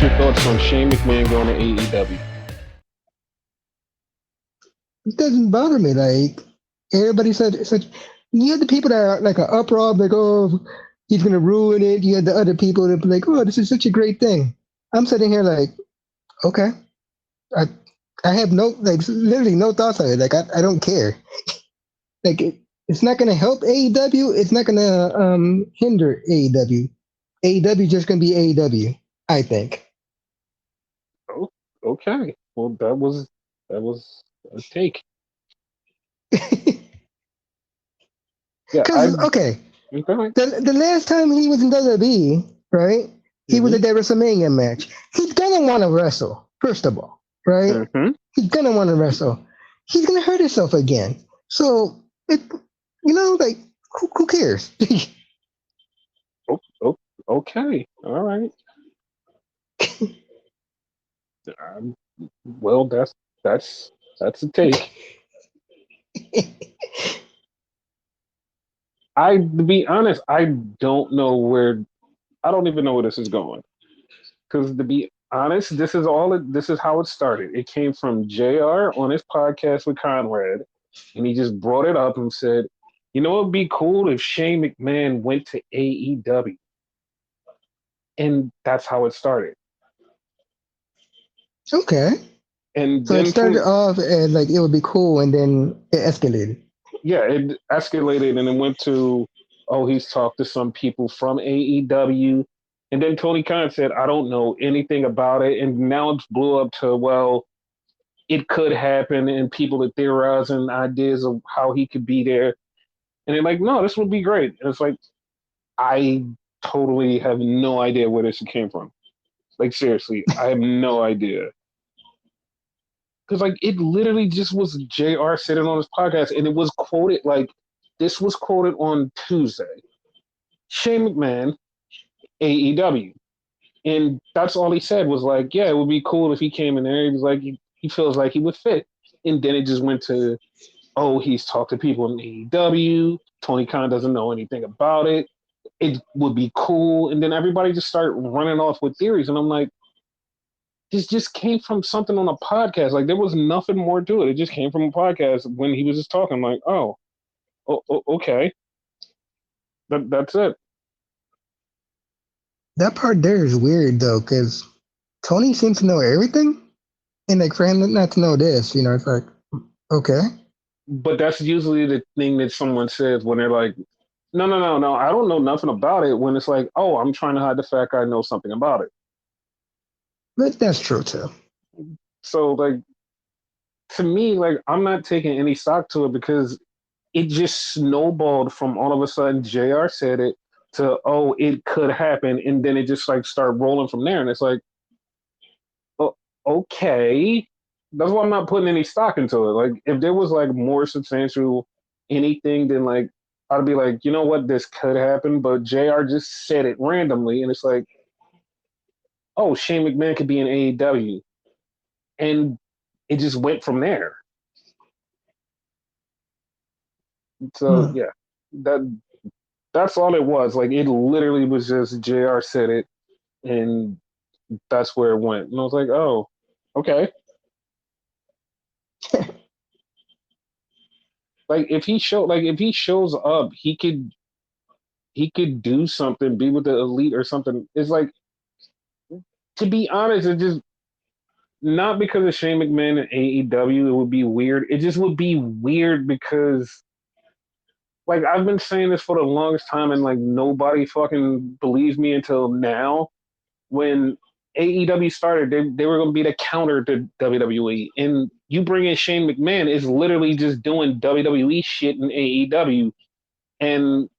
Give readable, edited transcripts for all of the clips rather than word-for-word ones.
what's your thoughts on Shane McMahon going to AEW? It doesn't bother me. Like everybody said, such you had the people that are like an uproar, like, oh, he's gonna ruin it. You had the other people that be like, oh, this is such a great thing. I'm sitting here like, okay, I I have no like literally no thoughts on it. Like I don't care. Like it's not gonna help AEW. It's not gonna hinder AEW. AEW just gonna be AEW. I think. Oh, okay. Well, that was a take. Yeah, I Because okay, okay. the last time he was in WWE, right? He was Mm-hmm. at that WrestleMania match. He's gonna want to wrestle, first of all, right? Mm-hmm. He's gonna want to wrestle. He's gonna hurt himself again. So it, like who cares? Oh, oh, okay. All right. Um, well, that's that's a take. To be honest, I don't know where. I don't even know where this is going. Because to be honest, this is all. This is how it started. It came from Jr. on his podcast with Conrad, and he just brought it up and said, "You know, it'd be cool if Shane McMahon went to AEW," and that's how it started. Okay. And So it then started Tony, off as like it would be cool, and then it escalated. yeah, it escalated and it went to, oh, he's talked to some people from AEW. And then Tony Khan said, I don't know anything about it. And now it's blew up to, well, it could happen and people are theorizing ideas of how he could be there. And they're like, no, this would be great. And it's like, I totally have no idea where this came from. Like, seriously, I have no idea. Because, like, it literally just was JR sitting on his podcast and it was quoted, like, this was quoted on Tuesday. Shane McMahon, AEW. And that's all he said was like, yeah, it would be cool if he came in there. He was like, he feels like he would fit. And then it just went to, oh, he's talked to people in AEW. Tony Khan doesn't know anything about it. It would be cool. And then everybody just started running off with theories. And I'm like, this just came from something on a podcast. Like there was nothing more to it. It just came from a podcast when he was just talking. I'm like, okay, that's it. That part there is weird though, because Tony seems to know everything, and like for him not to know this, it's like okay. But that's usually the thing that someone says when they're like, no, no, no, no, I don't know nothing about it. When it's like, oh, I'm trying to hide the fact I know something about it. But that's true too. So like to me, like I'm not taking any stock to it because it just snowballed from all of a sudden JR said it to oh it could happen and then it just like started rolling from there and it's like oh, okay, that's why I'm not putting any stock into it. Like if there was like more substantial anything then like I'd be like you know what this could happen but JR just said it randomly and it's like oh Shane McMahon could be in AEW and it just went from there. So Hmm. yeah, that that's all it was. Like it literally was just JR said it and that's where it went. And I was like, oh, okay. Like if he shows up, he could do something, be with the elite or something. It's like to be honest, it just not because of Shane McMahon and AEW, it would be weird. It just would be weird because like I've been saying this for the longest time and like nobody fucking believes me until now. When AEW started, they were going to be the counter to WWE. And you bring in Shane McMahon is literally just doing WWE shit in AEW. And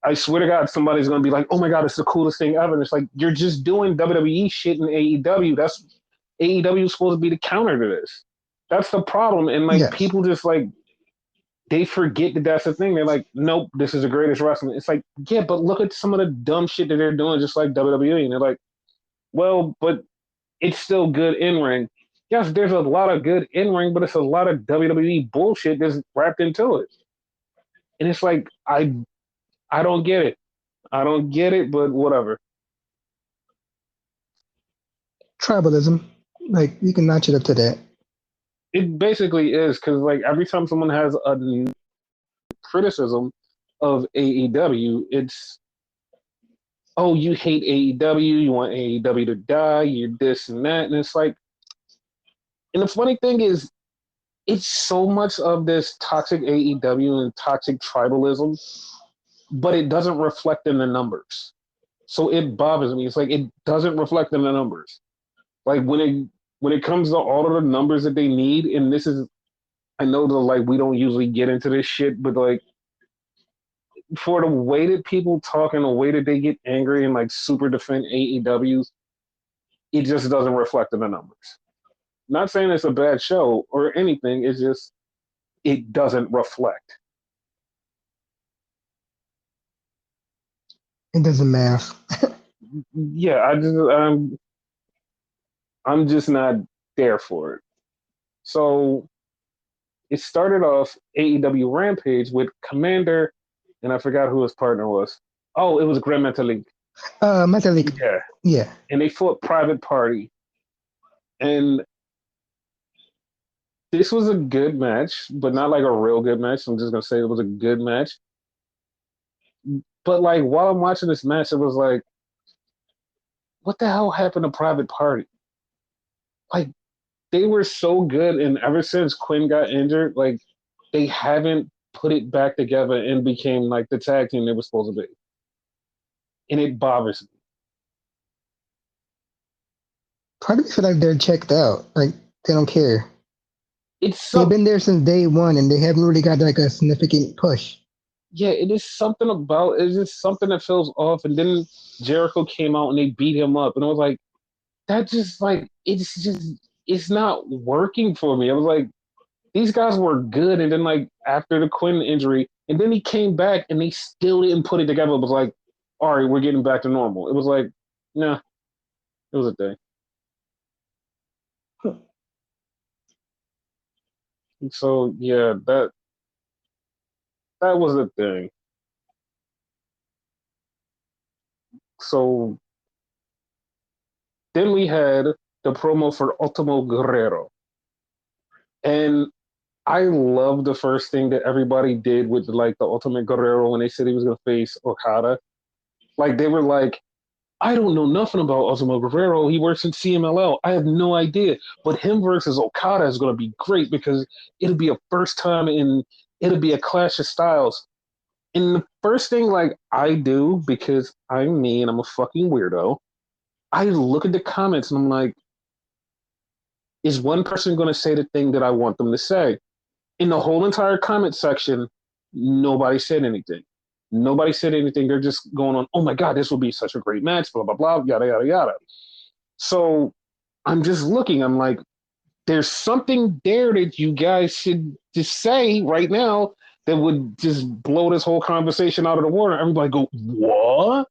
I swear to God, somebody's going to be like, oh my God, it's the coolest thing ever. And it's like, you're just doing WWE shit in AEW. That's AEW is supposed to be the counter to this. That's the problem. And like, Yes. people just like, they forget that that's the thing. They're like, nope, this is the greatest wrestling. It's like, yeah, but look at some of the dumb shit that they're doing, just like WWE. And they're like, well, but it's still good in ring. Yes, there's a lot of good in ring, but it's a lot of WWE bullshit that's wrapped into it. And it's like I don't get it. I don't get it, but whatever. Tribalism. Like you can notch it up to that. It basically is because like every time someone has a criticism of AEW, it's oh you hate AEW, you want AEW to die, you're this and that, and it's like, and the funny thing is, it's so much of this toxic AEW and toxic tribalism, but it doesn't reflect in the numbers. So it bothers me. It's like it doesn't reflect in the numbers. Like when it comes to all of the numbers that they need, and this is I know that like we don't usually get into this shit, but like for the way that people talk and the way that they get angry and like super defend AEW, it just doesn't reflect in the numbers. Not saying it's a bad show or anything, it's just it doesn't reflect. It doesn't math. Yeah, I'm just not there for it. So it started off AEW Rampage with Commander, and I forgot who his partner was. Oh, it was Grand Metalik. Metalik. Yeah, Yeah. and they fought Private Party, and this was a good match, but not like a real good match. I'm just gonna say it was a good match. But like while I'm watching this match, it was like, what the hell happened to Private Party? Like they were so good, and ever since Quinn got injured, like they haven't put it back together and became like the tag team they were supposed to be. And it bothers me. Part of me feel like they're checked out. Like they don't care. It's They've been there since day one, and they haven't really got like a significant push. Yeah, it is something about it's just something that feels off. And then Jericho came out and they beat him up, and I was like, that just like it's not working for me. I was like, these guys were good, and then like after the Quinn injury, and then he came back and they still didn't put it together. It was like, all right, we're getting back to normal. It was like, nah, it was a thing. So yeah, that was the thing. So then we had the promo for Ultimo Guerrero. And I love the first thing that everybody did with like the Ultimate Guerrero when they said he was gonna face Okada. Like they were like, I don't know nothing about Ultimo Guerrero. He works in CMLL. I have no idea. But him versus Okada is gonna be great because it'll be a first time and it'll be a clash of styles. And the first thing like I do, because I'm me and I'm a fucking weirdo, I look at the comments and I'm like, is one person gonna say the thing that I want them to say? In the whole entire comment section, nobody said anything. Nobody said anything. They're just going on, oh my God, this will be such a great match, blah, blah, blah, yada, yada, yada. So I'm just looking, I'm like, there's something there that you guys should just say right now that would just blow this whole conversation out of the water. Everybody go, what?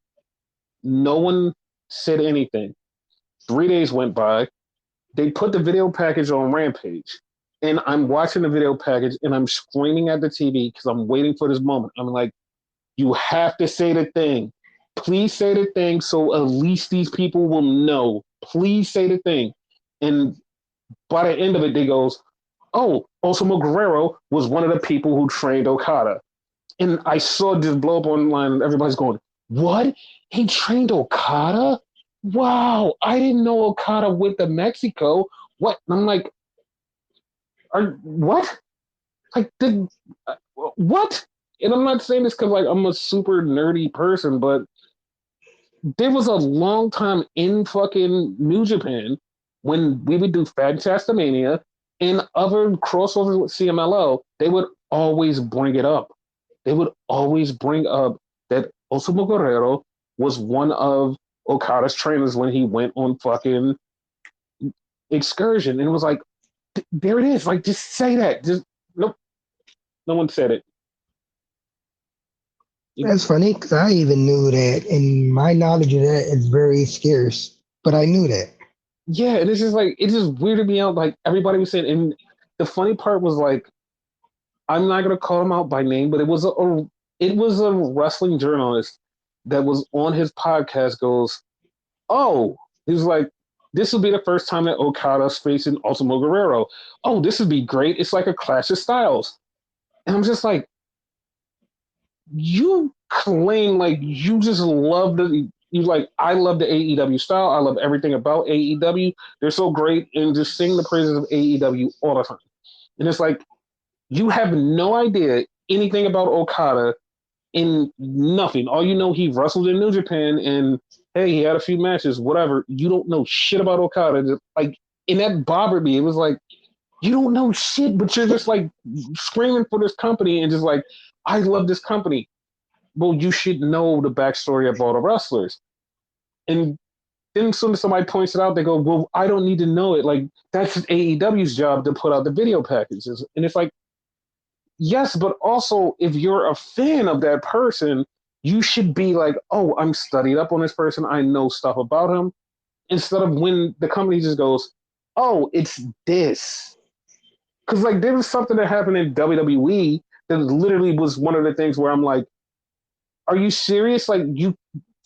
No one said anything. 3 days went by. They put the video package on Rampage. And I'm watching the video package and I'm screaming at the TV because I'm waiting for this moment. I'm like, you have to say the thing. Please say the thing so at least these people will know. Please say the thing. And by the end of it, they goes, oh, Ultimo Guerrero was one of the people who trained Okada. And I saw this blow up online and everybody's going, what? He trained Okada? Wow, I didn't know Okada went to Mexico. What? And I'm like, what? Like, what? And I'm not saying this because like I'm a super nerdy person, but there was a long time in fucking New Japan when we would do Fantastomania and other crossovers with CMLL, they would always bring it up. They would always bring up that Ultimo Guerrero was one of Okada's trainers when he went on fucking excursion. And it was like, there it is. Like, just say that. Just nope. No one said it. That's funny because I even knew that, and my knowledge of that is very scarce. But I knew that. Yeah, and it's just like it just weirded me out. Like everybody was saying, and the funny part was like, I'm not gonna call him out by name, but it was a wrestling journalist that was on his podcast. Goes, oh, he was like, this will be the first time that Okada's facing Ultimo Guerrero. Oh, this would be great. It's like a clash of styles. And I'm just like, you claim like you just love you like, I love the AEW style. I love everything about AEW. They're so great, and just sing the praises of AEW all the time. And it's like, you have no idea anything about Okada in nothing. All you know, he wrestled in New Japan, and hey, he had a few matches, whatever. You don't know shit about Okada. Just, like, and that bothered me. It was like, you don't know shit, but you're just like screaming for this company and just like, I love this company. Well, you should know the backstory of all the wrestlers. And then as soon as somebody points it out, they go, well, I don't need to know it. Like, that's AEW's job to put out the video packages. And it's like, yes, but also if you're a fan of that person, you should be like, oh, I'm studied up on this person. I know stuff about him. Instead of when the company just goes, oh, it's this. Because, like, there was something that happened in WWE that literally was one of the things where I'm like, are you serious? Like,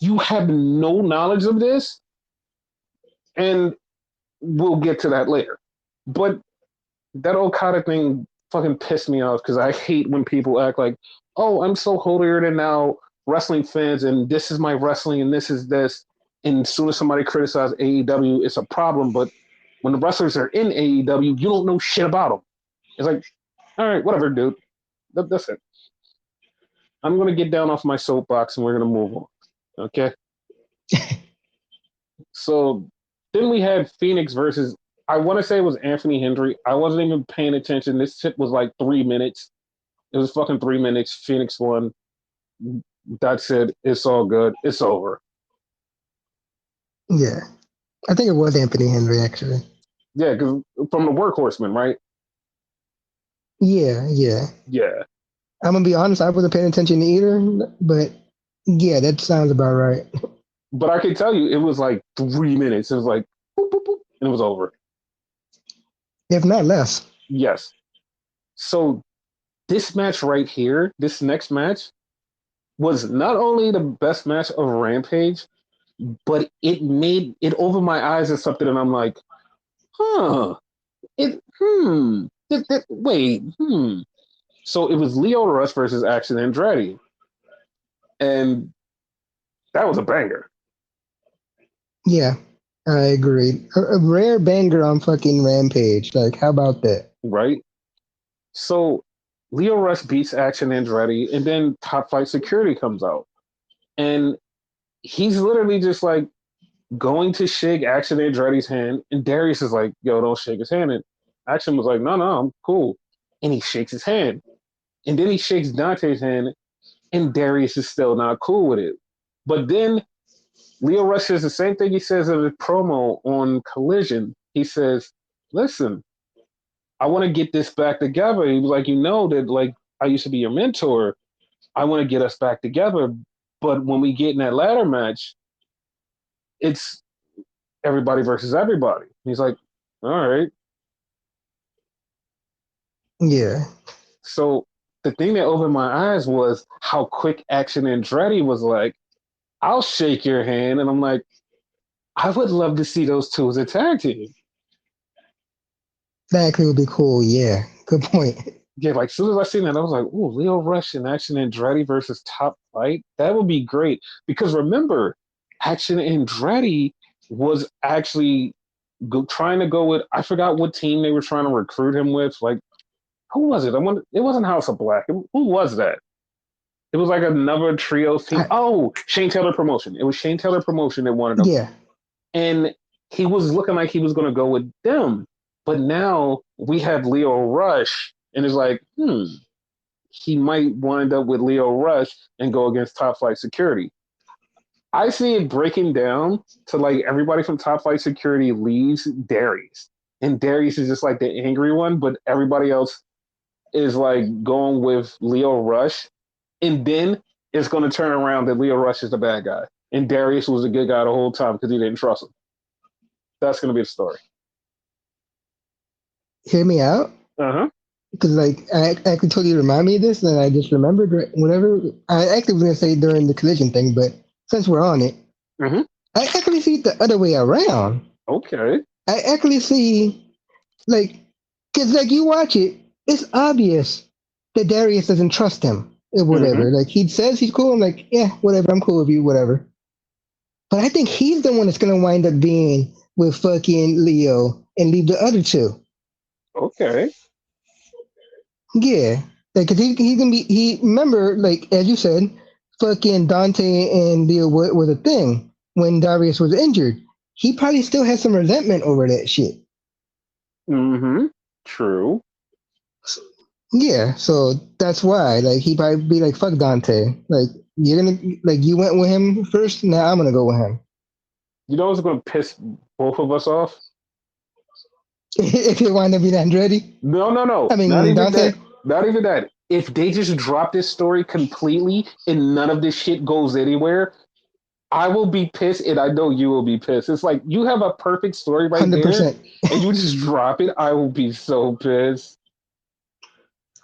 you have no knowledge of this? And we'll get to that later. But that Okada thing fucking pissed me off because I hate when people act like, oh, I'm so holier than now wrestling fans, and this is my wrestling, and this is this. And as soon as somebody criticizes AEW, it's a problem. But when the wrestlers are in AEW, you don't know shit about them. It's like, all right, whatever, dude. That's it. I'm going to get down off my soapbox and we're going to move on. Okay? So then we had Phoenix versus, I want to say it was Anthony Hendry. I wasn't even paying attention. This shit was like 3 minutes. It was fucking 3 minutes. Phoenix won. That's it. It's all good. It's over. Yeah. I think it was Anthony Henry, actually. Yeah, because from the Workhorsemen, right? Yeah. Yeah. I'm going to be honest, I wasn't paying attention either, but yeah, that sounds about right. But I can tell you, it was like 3 minutes. It was like, boop, boop, boop, and it was over. If not less. Yes. So this match right here, this next match, was not only the best match of Rampage, but it opened my eyes to something, and I'm like, wait. So it was Lio Rush versus Action Andretti, and that was a banger. Yeah, I agree. A rare banger on fucking Rampage. Like, how about that? Right? So Lio Rush beats Action Andretti, and then Top Flight Security comes out. And he's literally just like going to shake Action Andretti's hand, and Darius is like, yo, don't shake his hand. And Action was like, no, I'm cool. And he shakes his hand. And then he shakes Dante's hand, and Darius is still not cool with it. But then Lio Rush says the same thing he says in the promo on Collision. He says, listen, I want to get this back together. He was like, you know that, like, I used to be your mentor. I want to get us back together. But when we get in that ladder match, it's everybody versus everybody. He's like, all right. Yeah. So the thing that opened my eyes was how quick Action Andretti was like, I'll shake your hand. And I'm like, I would love to see those two as a tag team. That actually would be cool. Yeah. Good point. Yeah, like as soon as I seen that, I was like, "Ooh, Lio Rush and Action Andretti versus Top Flight. That would be great." Because remember, Action Andretti was actually trying to go with, I forgot what team they were trying to recruit him with. Like, who was it? It wasn't House of Black. Who was that? It was like another trio team. Shane Taylor Promotion. It was Shane Taylor Promotion that wanted him. Yeah. And he was looking like he was going to go with them. But now we have Lio Rush, and it's like, he might wind up with Lio Rush and go against Top Flight Security. I see it breaking down to like everybody from Top Flight Security leaves Darius. And Darius is just like the angry one, but everybody else is like going with Lio Rush. And then it's going to turn around that Lio Rush is the bad guy. And Darius was a good guy the whole time because he didn't trust him. That's going to be the story. Hear me out? Because like I actually told you to remind me of this, and I just remembered whenever I actually was going to say during the Collision thing, but since we're on it, I actually see it the other way around. Okay. I actually see, like, because, like, you watch it, it's obvious that Darius doesn't trust him or Mm-hmm. whatever. Like, he says he's cool. I'm like, yeah, whatever, I'm cool with you, whatever. But I think he's the one that's going to wind up being with fucking Leo and leave the other two. Okay. Yeah. Like, cause he can be, remember, like, as you said, fucking Dante and Leo was a thing when Darius was injured. He probably still has some resentment over that shit. Mm-hmm. True. Yeah, so that's why. Like, he probably be like, "Fuck Dante." Like, you're gonna, like, you went with him first. Now I'm gonna go with him. You know what's gonna piss both of us off? If you wind up being Andretti, No, no, no. I Not mean even Dante. that. Not even that. If they just drop this story completely and none of this shit goes anywhere, I will be pissed, and I know you will be pissed. It's like you have a perfect story right there, 100%. and you just drop it. I will be so pissed,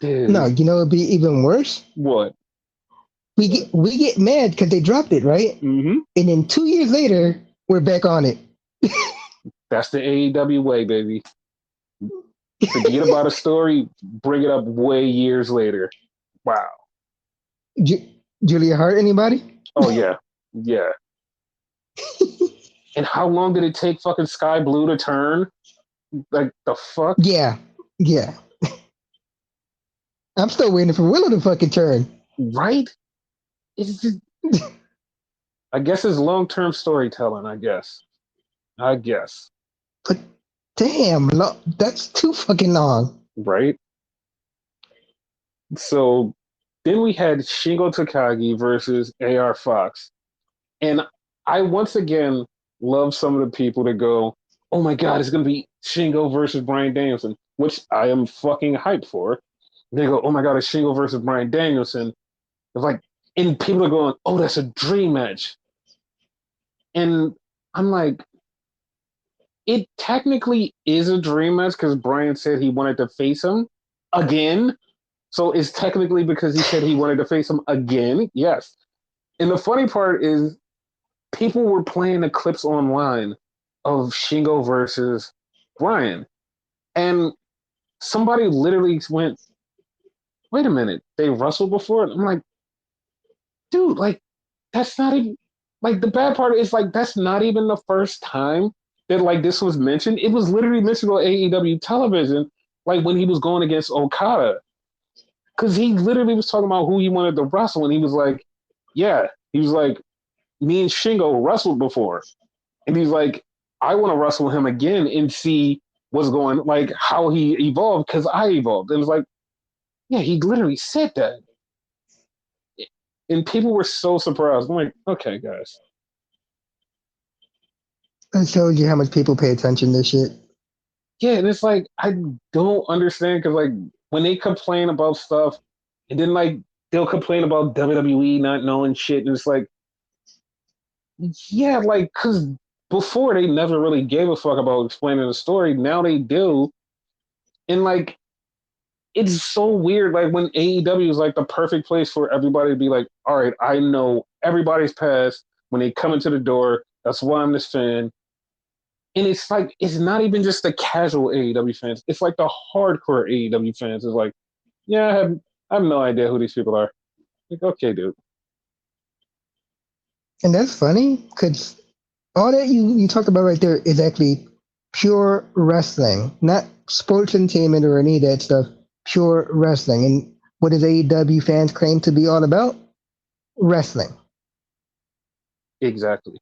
No, dude. you know it'd be even worse. What? We get mad because they dropped it, right? Mm-hmm. And then 2 years later, we're back on it. That's the AEW way, baby. Forget about a story, bring it up way years later. Wow. Julia Hart, anybody? Oh yeah, yeah. And how long did it take fucking Sky Blue to turn? Like the fuck, Yeah, yeah. I'm still waiting for Willow to fucking turn. right? It's just, I guess it's long term storytelling. I guess. I guess. But damn, that's too fucking long. Right. So then we had Shingo Takagi versus AR Fox, and I once again love some of the people that go, "Oh my god, it's gonna be Shingo versus Bryan Danielson," which I am fucking hyped for. They go, "Oh my god, it's Shingo versus Bryan Danielson." It's like, and people are going, "Oh, that's a dream match," and I'm like, it technically is a dream match because Bryan said he wanted to face him again. So it's technically because he said he wanted to face him again. Yes. And the funny part is people were playing the clips online of Shingo versus Bryan. And somebody literally went, wait a minute, they wrestled before? And I'm like, dude, like, that's not even, like, the bad part is, like, that's not even the first time that, like, this was mentioned. It was literally mentioned on AEW television, like, when he was going against Okada. Because he literally was talking about who he wanted to wrestle. And he was like, yeah, he was like, me and Shingo wrestled before. And he's like, I want to wrestle him again and see what's going, like how he evolved because I evolved. And it's like, yeah, he literally said that. And people were so surprised. I'm like, okay, guys. That shows you how much people pay attention to this shit. Yeah, and it's like, I don't understand because, like, when they complain about stuff and then, like, they'll complain about WWE not knowing shit. And it's like, yeah, like, because before they never really gave a fuck about explaining the story. Now they do. And, like, it's so weird. Like, when AEW is like the perfect place for everybody to be like, all right, I know everybody's past when they come into the door. That's why I'm this fan. And it's like, it's not even just the casual AEW fans. It's like the hardcore AEW fans is like, yeah, I have no idea who these people are. Like, okay, dude. And that's funny because all that you talked about right there is actually pure wrestling, not sports entertainment or any of that stuff. Pure wrestling. And what does AEW fans claim to be all about? Wrestling. Exactly.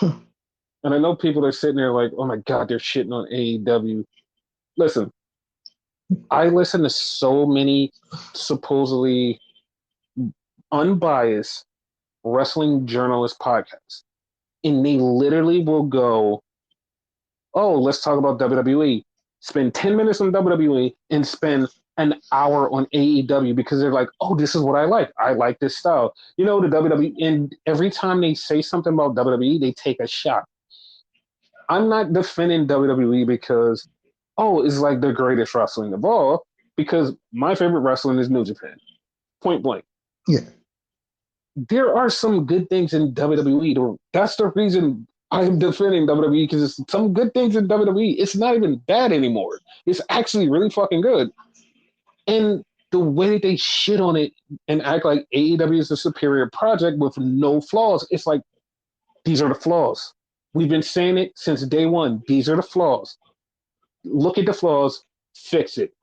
And I know people are sitting there like, oh my God, they're shitting on AEW. Listen, I listen to so many supposedly unbiased wrestling journalist podcasts, and they literally will go, oh, let's talk about WWE. Spend 10 minutes on WWE and spend an hour on AEW because they're like, oh, this is what I like. I like this style. You know, the WWE, and every time they say something about WWE, they take a shot. I'm not defending WWE because, oh, it's like the greatest wrestling of all, because my favorite wrestling is New Japan. Point blank. Yeah. There are some good things in WWE. That's the reason I'm defending WWE because some good things in WWE. It's not even bad anymore. It's actually really fucking good. And the way they shit on it and act like AEW is a superior project with no flaws, it's like, these are the flaws. We've been saying it since day one. These are the flaws. Look at the flaws, fix it.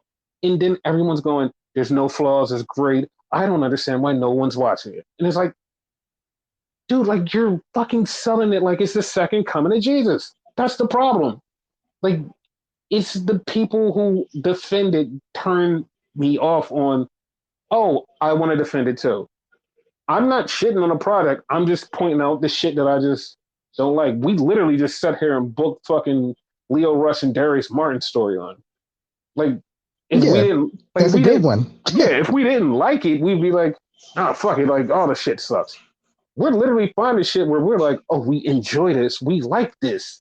And then everyone's going, there's no flaws, it's great. I don't understand why no one's watching it. And it's like, dude, like you're fucking selling it like it's the second coming of Jesus. That's the problem. Like, it's the people who defend it turn me off on, oh, I want to defend it too. I'm not shitting on a product. I'm just pointing out the shit that I just don't like. We literally just sat here and booked fucking Leo Rush and Darius Martin storyline. Like, if we Yeah, didn't, like, that's if a we good didn't, one. yeah, if we didn't like it, we'd be like, ah, fuck it, like all the shit sucks. We're literally finding shit where we're like, oh, we enjoy this, we like this.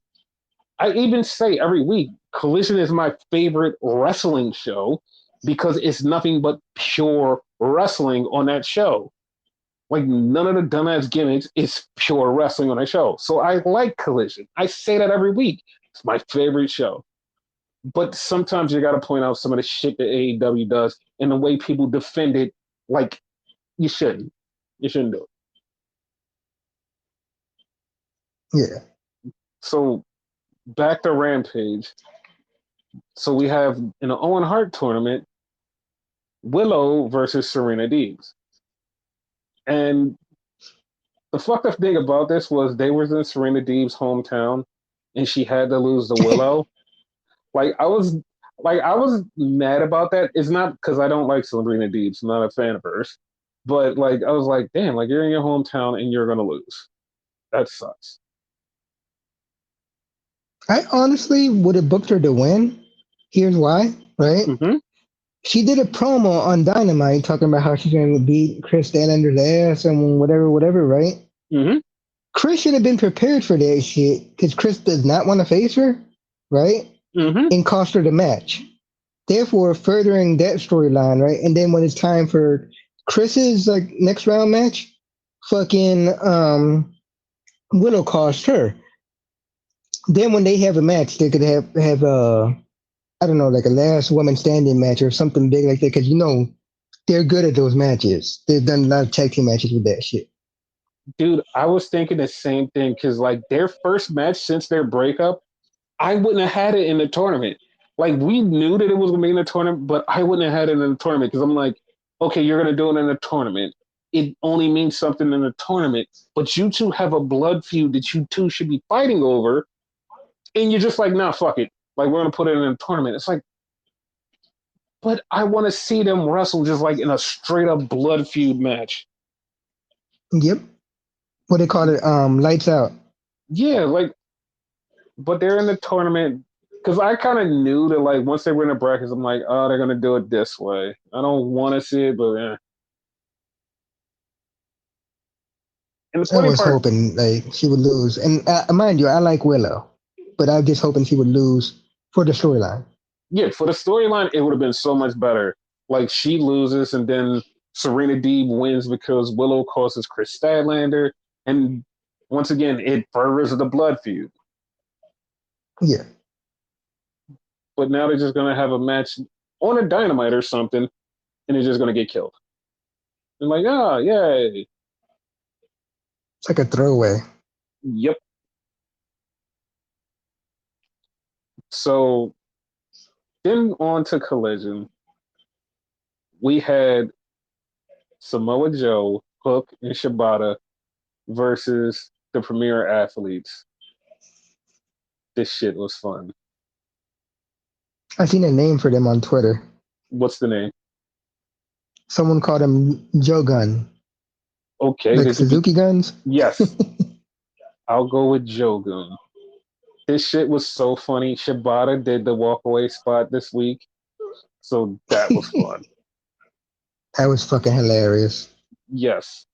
I even say every week, Collision is my favorite wrestling show because it's nothing but pure wrestling on that show. Like none of the dumbass gimmicks. It's pure wrestling on that show. So I like Collision. I say that every week. It's my favorite show. But sometimes you got to point out some of the shit that AEW does and the way people defend it. Like you shouldn't. You shouldn't do it. Yeah. So back to Rampage. So we have in an Owen Hart tournament, Willow versus Serena Deebs. And the fucked up thing about this was they were in Serena Deeb's hometown and she had to lose to Willow. Like I was mad about that. It's not because I don't like Serena Deebs, I'm not a fan of hers. But like I was like, damn, like you're in your hometown and you're gonna lose. That sucks. I honestly would have booked her to win. Here's why, right? Mm-hmm. She did a promo on Dynamite talking about how she's going to beat Chris Statlander's ass and whatever, right? Mm-hmm. Chris should have been prepared for that shit because Chris does not want to face her, right? Mm-hmm. And cost her the match. Therefore, furthering that storyline, right? And then when it's time for Chris's like next round match, fucking Willow cost her. Then when they have a match, they could have I don't know, like a last woman standing match or something big like that, because they're good at those matches. They've done a lot of tag team matches with that shit. Dude, I was thinking the same thing because like their first match since their breakup, I wouldn't have had it in the tournament. Like we knew that it was gonna be in the tournament, but I wouldn't have had it in the tournament because I'm like, okay, you're gonna do it in the tournament. It only means something in the tournament, but you two have a blood feud that you two should be fighting over, and you're just like, nah, fuck it. Like we're gonna put it in a tournament. It's like, but I want to see them wrestle just like in a straight up blood feud match. Yep. What they call it, lights out. Yeah, like, but they're in the tournament because I kind of knew that like once they were in the brackets, I'm like, oh, they're gonna do it this way. I don't want to see it, but And the I funny was part, hoping like she would lose, and mind you, I like Willow, but I was just hoping she would lose for the storyline. yeah, for the storyline, it would have been so much better. Like she loses, and then Serena Deeb wins because Willow causes Chris Statlander, and once again, it furthers the blood feud. Yeah. But now they're just gonna have a match on a Dynamite or something, and it's just gonna get killed. And like, ah, yay! It's like a throwaway. Yep. So then on to Collision, we had Samoa Joe, Hook, and Shibata versus the Premier Athletes. This shit was fun. I seen a name for them on Twitter. What's the name? Someone called them Joe Gun. Okay, Like Suzuki guns? Yes, I'll go with Jogun. This shit was so funny. Shibata did the walkaway spot this week, so that was fun. That was fucking hilarious. Yes.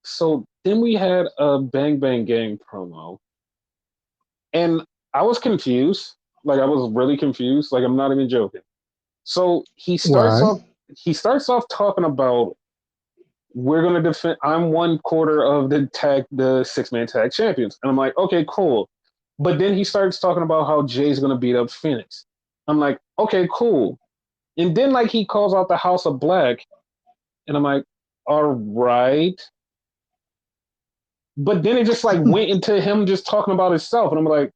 So then we had a Bang Bang Gang promo, and I was confused. Like I was really confused. Like I'm not even joking. So he starts Why? off. He starts off talking about we're gonna defend. I'm 1/4 of the 6-man tag champions, and I'm like, okay, cool. But then he starts talking about how Jay's gonna beat up Phoenix. I'm like, okay, cool. And then like he calls out the House of Black, and I'm like, all right. But then it just like went into him just talking about himself, and I'm like,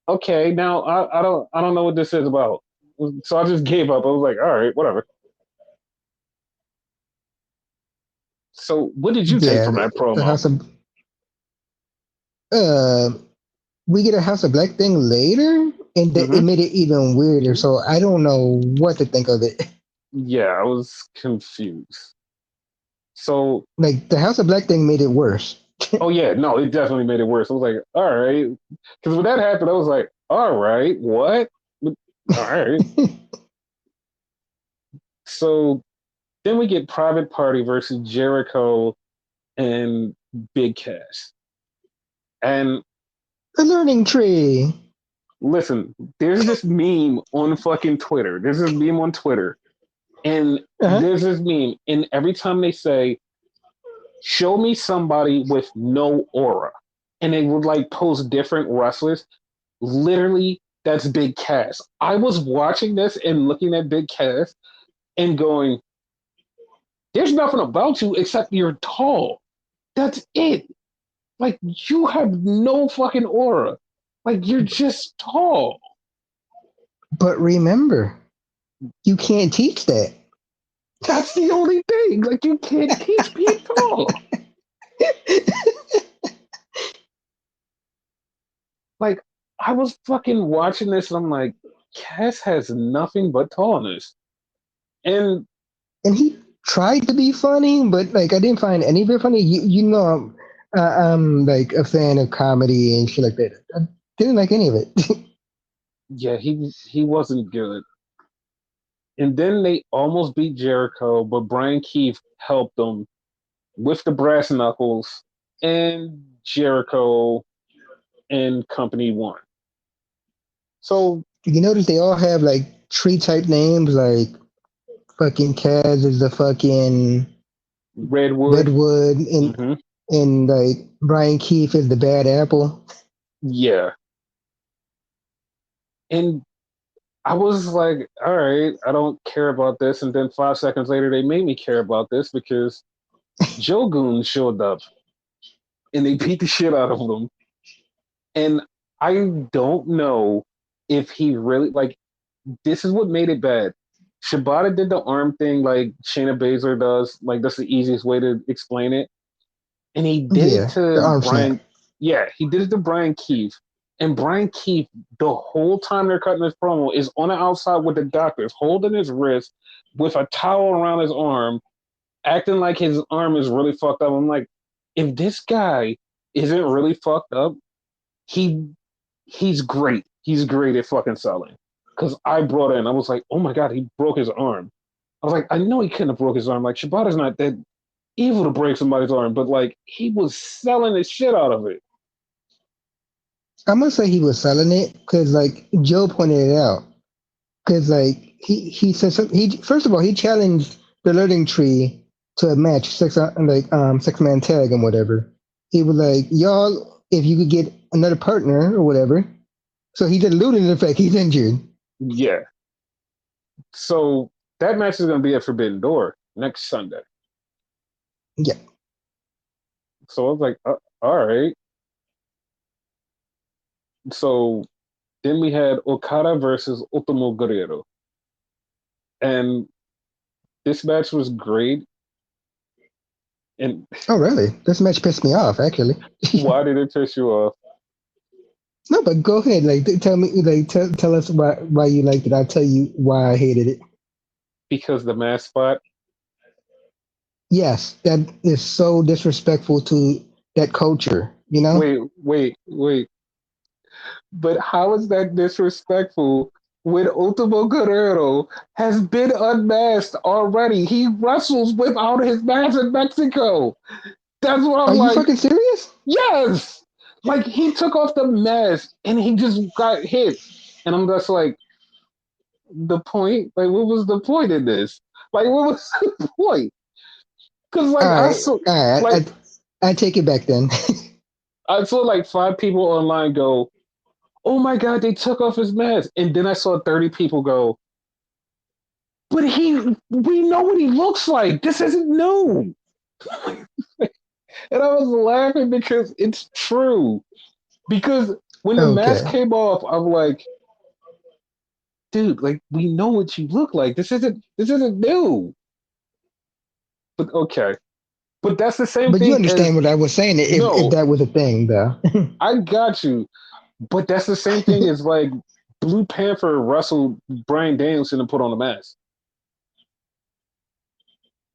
okay, now I don't know what this is about. So I just gave up. I was like, all right, whatever. So what did you take Yeah, from that the promo? House of uh, we get a House of Black thing later, and Hmm. it made it even weirder. So I don't know what to think of it. Yeah, I was confused. So, Like the House of Black thing made it worse. oh yeah, no, it definitely made it worse. I was like, all right, because when that happened, I was like, all right, what? All right. So then we get Private Party versus Jericho and Big Cass. And The learning tree. listen, there's this meme on fucking Twitter. There's this meme on Twitter, and Uh-huh. there's this meme, and every time they say, "Show me somebody with no aura," and they would like post different wrestlers. Literally, that's Big Cass. I was watching this and looking at Big Cass and going, "There's nothing about you except you're tall. That's it. Like you have no fucking aura. Like you're just tall." But remember, you can't teach that. That's the only thing. Like you can't teach being tall. Like I was fucking watching this and I'm like, Cass has nothing but tallness. And And he tried to be funny, but like I didn't find any of it funny. You know, I'm like a fan of comedy and shit like that. I didn't like any of it. yeah, he wasn't good. And then they almost beat Jericho, but Brian Keith helped them with the brass knuckles, and Jericho and company won. So You notice they all have like tree type names, like fucking Kaz is the fucking Redwood, Redwood, hmm and like Brian Keefe is the Bad Apple. yeah. And I was like, all right, I don't care about this. And then 5 seconds later, they made me care about this because Joe Goon showed up and they beat the shit out of him. And I don't know if he really, like, this is what made it bad. Shibata did the arm thing like Shayna Baszler does. Like, that's the easiest way to explain it. And he did it Yeah, the to arm snap. Brian. Yeah, he did it to Brian Keefe. And Brian Keefe, the whole time they're cutting this promo, is on the outside with the doctors, holding his wrist with a towel around his arm, acting like his arm is really fucked up. I'm like, if this guy isn't really fucked up, he he's great. He's great at fucking selling. Because I brought in, I was like, oh my god, he broke his arm. I was like, I know he couldn't have broke his arm. Like Shibata's not that evil to break somebody's arm, but like he was selling the shit out of it. I'm gonna say he was selling it because like Joe pointed it out. Because like he said he first of all he challenged the learning tree to a match like 6-man tag and whatever. He was like, y'all, if you could get another partner or whatever. So he's alluding to the fact he's injured. Yeah. So that match is going to be at Forbidden Door next Sunday. Yeah. So I was like, all right. So then we had Okada versus Ultimo Guerrero. And this match was great. And Oh really? This match pissed me off actually. why did it piss you off? No, but go ahead. Like tell me like tell us why you liked it. I'll tell you why I hated it. Because the mask spot. Yes, that is so disrespectful to that culture, you know? Wait. But how is that disrespectful when Ultimo Guerrero has been unmasked already? He wrestles without his mask in Mexico. That's what I'm Are you like. fucking serious? Yes. Like he took off the mask and he just got hit. And I'm just like, the point? Like, what was the point in this? Like, what was the point? Because All like right, all right. like I take it back then. I saw like five people online go, "Oh my god, they took off his mask," and then I saw 30 people go, "But we know what he looks like. This isn't new." And I was laughing because it's true. Because when the mask Okay, came off, I'm like, dude, like we know what you look like. This isn't new. But okay. But that's the same but you thing as understand what I was saying if no, that was a thing, though. I got you. But that's the same thing as like Blue Panther wrestled Brian Danielson and put on a mask.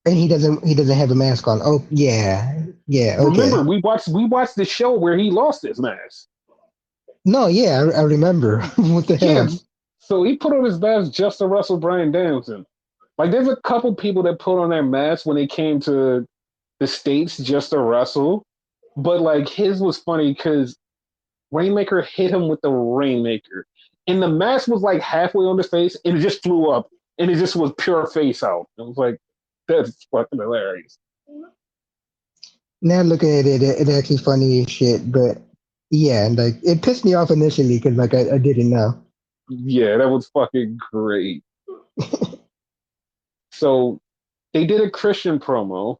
And he doesn't have a mask on. Oh yeah, yeah, Remember, okay. we watched the show where he lost his mask. No, yeah, I remember. What the Yeah, hell? so he put on his mask just to wrestle Brian Danielson. Like there's a couple people that put on their mask when they came to the States just to wrestle. But like his was funny because Rainmaker hit him with the Rainmaker. And the mask was like halfway on his face and it just flew up and it just was pure face out. It was like, that's fucking hilarious. Now looking at it, it's actually funny as shit. But yeah, and like it pissed me off initially because like I didn't know. Yeah, that was fucking great. So they did a Christian promo,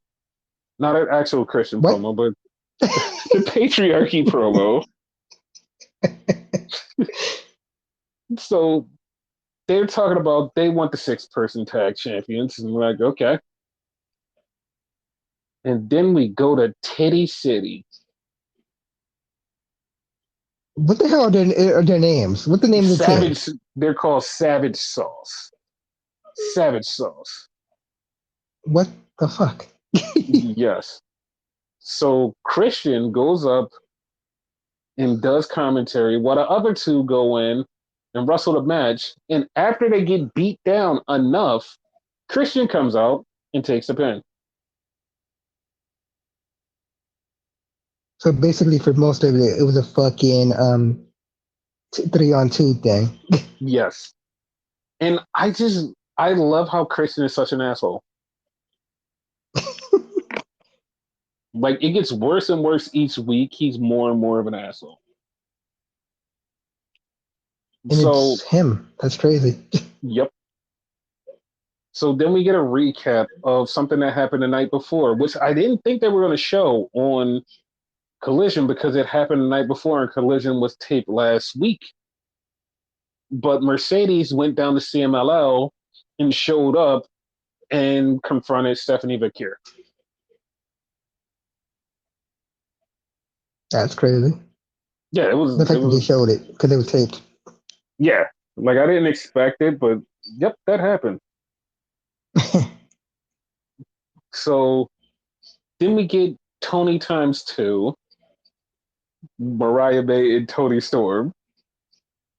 not an actual Christian What? promo, but the patriarchy promo. So they're talking about they want the 6-person tag champions. And we're like, okay. And then we go to Titty City. What the hell are their names? What the name of the team? Savage, they're called Savage Sauce. Savage Sauce. What the fuck? Yes. So Christian goes up and does commentary while the other two go in and wrestle the match. And after they get beat down enough, Christian comes out and takes the pin. So basically, for most of it, it was a fucking 3-on-2 thing. Yes. And I love how Christian is such an asshole. Like it gets worse and worse each week. He's more and more of an asshole. And So, it's him. That's crazy. yep. So then we get a recap of something that happened the night before, which I didn't think they were going to show on Collision because it happened the night before and Collision was taped last week. But Mercedes went down to CMLL and showed up and confronted Stephanie Vacure. That's crazy. Yeah, it The was it fact that they was showed it because it was taped. yeah. Like I didn't expect it, but yep, that happened. So then we get Toni times two, Mariah May and Toni Storm,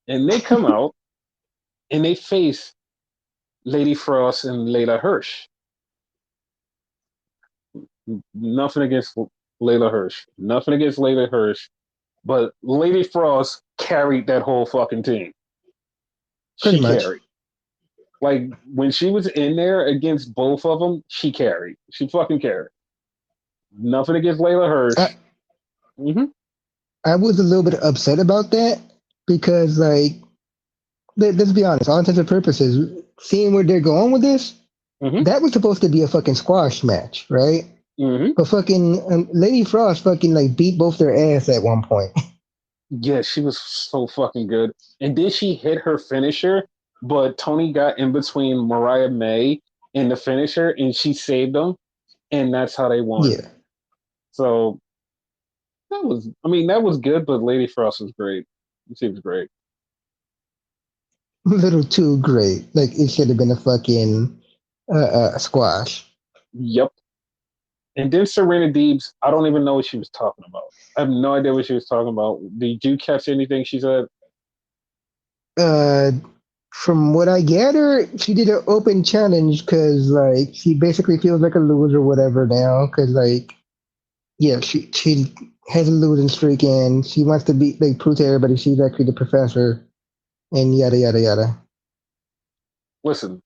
and they come out and they face Lady Frost and Layla Hirsch. Nothing against Layla Hirsch. Nothing against Layla Hirsch. But Lady Frost carried that whole fucking team. Pretty She much. carried. Like when she was in there against both of them, she carried. She fucking carried. Nothing against Layla I, Hirsch. Mm-hmm. I was a little bit upset about that because, like, let's be honest, all intents and purposes, seeing where they're going with this, Mm-hmm. that was supposed to be a fucking squash match, right? Mm-hmm. But fucking Lady Frost fucking like beat both their ass at one point. Yeah, she was so fucking good. And then she hit her finisher, but Toni got in between Mariah May and the finisher, and she saved them, and that's how they won. Yeah, So that was good, but Lady Frost was great. She was great. a little too great. Like it should have been a fucking squash. Yep. And then Serena Deebs, I don't even know what she was talking about. I have no idea what she was talking about. Did you catch anything she said? Uh, from what I gather, she did an open challenge because like she basically feels like a loser, or whatever now. Because like yeah, she has a losing streak and she wants to be like prove to everybody she's actually the professor and yada yada yada. Listen,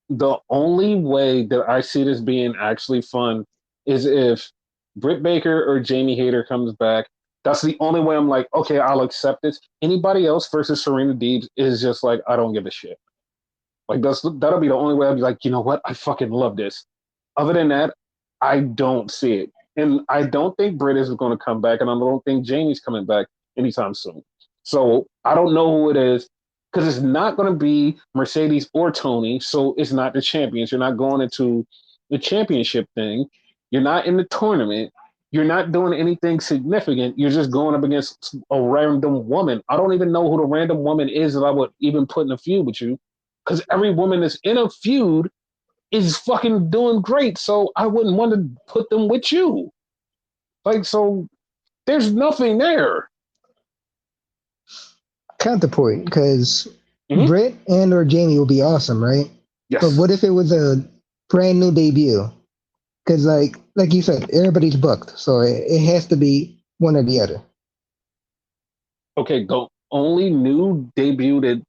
the only way that I see this being actually fun is if Britt Baker or Jamie Hayter comes back. That's the only way I'm like, okay, I'll accept this. Anybody else versus Serena Deeb is just like, I don't give a shit. Like that'll be the only way I'll be like, you know what? I fucking love this. Other than that, I don't see it. And I don't think Britt is going to come back, and I don't think Jamie's coming back anytime soon. So I don't know who it is because it's not going to be Mercedes or Toni. So it's not the champions. You're not going into the championship thing. You're not in the tournament. You're not doing anything significant. You're just going up against a random woman. I don't even know who the random woman is that I would even put in a feud with you because every woman that's in a feud is fucking doing great. So I wouldn't want to put them with you. Like, so there's nothing there. Counterpoint, because Britt and or Jamie would be awesome, right? Yes. But what if it was a brand new debut? Because like you said, everybody's booked, so it has to be one or the other. Okay, the only new debut that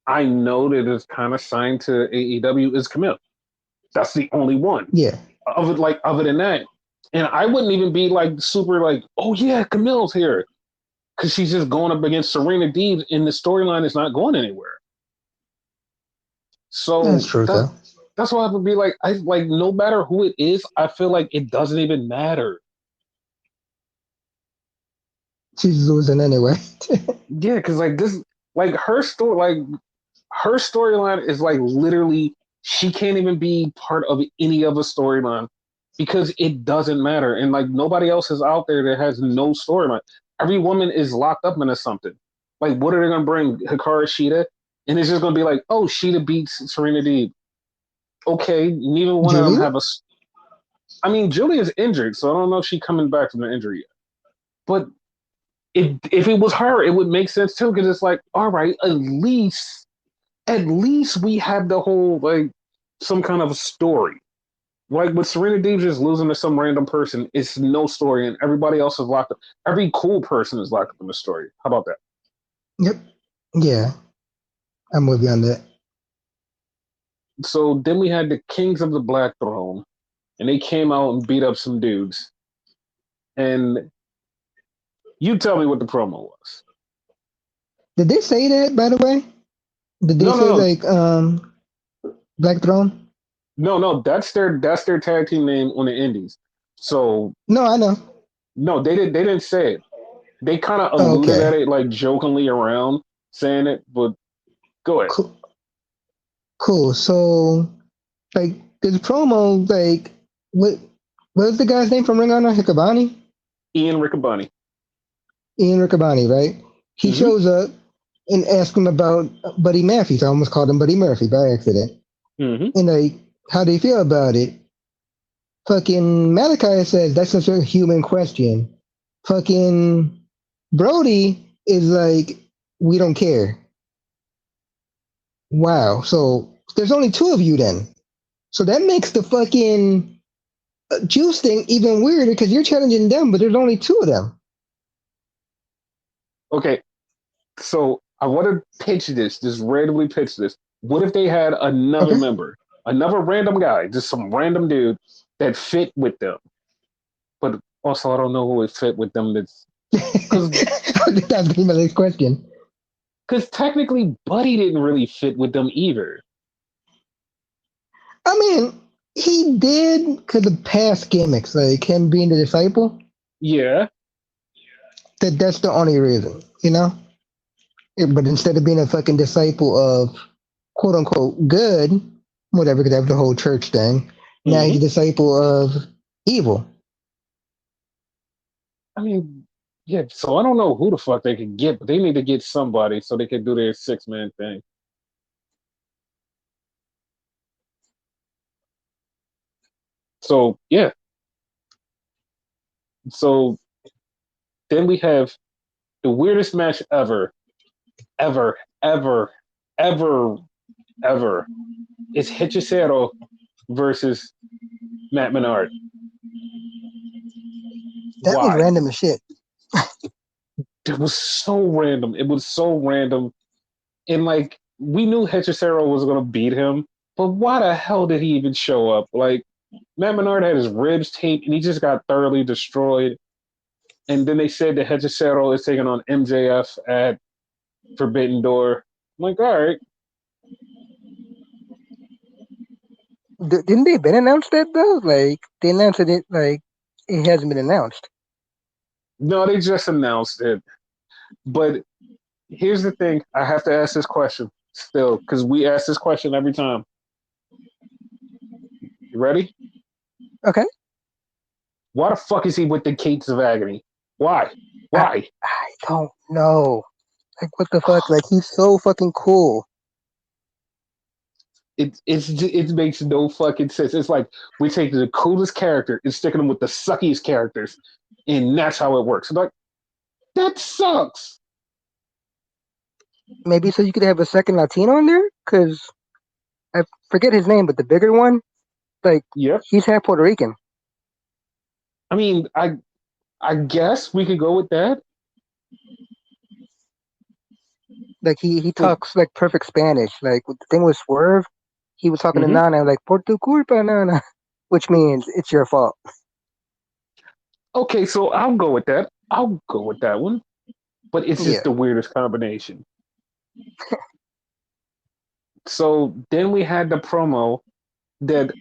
I know that is kind of signed to AEW is Camille. That's the only one. Yeah. Other than that, and I wouldn't even be like super like, oh yeah, Camille's here, because she's just going up against Serena Deeb, and the storyline is not going anywhere. So that's true, though. That's why I would be like, I like no matter who it is, I feel like it doesn't even matter. She's losing anyway. Yeah, because like this, like her storyline is like literally she can't even be part of any other storyline because it doesn't matter, and like nobody else is out there that has no storyline. Every woman is locked up into something. Like, what are they gonna bring? Hikaru Shida, and it's just gonna be like, oh, Shida beats Serena Deeb. Okay, neither one of them have a. I mean, Julia's injured, so I don't know if she's coming back from the injury yet. But if it was her, it would make sense too, because it's like, all right, at least we have the whole like some kind of a story. Like with Serena Deeb just losing to some random person, it's no story, and everybody else is locked up. Every cool person is locked up in the story. How about that? Yep. Yeah, I'm with you on that. So then we had the Kings of the Black Throne, and they came out and beat up some dudes. And you tell me what the promo was. Did they say that, by the way? Did they say like Black Throne? No, that's their tag team name on the Indies. So no, I know. No, they didn't say it. They kind of alluded at it like jokingly around saying it, but go ahead. Cool. So like this promo, like what was the guy's name from Ring of Honor? Riccaboni? Ian Riccaboni, right? He shows up and asks him about Buddy Matthews. I almost called him Buddy Murphy by accident. And like, how do you feel about it? Fucking Malachi says that's such a human question. Fucking Brody is like, we don't care. Wow. So there's only two of you then. So that makes the fucking juice thing even weirder because you're challenging them, but there's only two of them. Okay. So I want to just randomly pitch this. What if they had another member, another random guy, just some random dude that fit with them? But also, I don't know who would fit with them. That's that's my next question. Because technically, Buddy didn't really fit with them either. I mean, he did because of past gimmicks, like him being the disciple. Yeah. That's the only reason, you know? But instead of being a fucking disciple of quote unquote good, whatever, because they have the whole church thing, now he's a disciple of evil. I mean, yeah, so I don't know who the fuck they could get, but they need to get somebody so they can do their 6-man thing. So, yeah. So then we have the weirdest match ever. It's Hechicero versus Matt Menard. That was random as shit. It was so random. And like, we knew Hechicero was going to beat him, but why the hell did he even show up? Like, Matt Menard had his ribs taped, and he just got thoroughly destroyed. And then they said that Hechicero is taking on MJF at Forbidden Door. I'm like, all right. Didn't they been announced that though? Like they announced it like it hasn't been announced. No, they just announced it. But here's the thing. I have to ask this question still, because we ask this question every time. You ready? Okay. Why the fuck is he with the Gates of Agony? Why? I, Why? I don't know. Like what the fuck? Like he's so fucking cool. It makes no fucking sense. It's like we take the coolest character and sticking them with the suckiest characters, and that's how it works. I'm like, that sucks. Maybe so you could have a second Latino in there? Cause I forget his name, but the bigger one, like Yep. he's half Puerto Rican. I mean, I guess we could go with that. Like he But talks like perfect Spanish. Like the thing with Swerve, he was talking to mm-hmm. Nana like "por tu culpa, Nana," which means it's your fault. Okay, so I'll go with that. I'll go with that one. But it's just Yeah, the weirdest combination. So then we had the promo that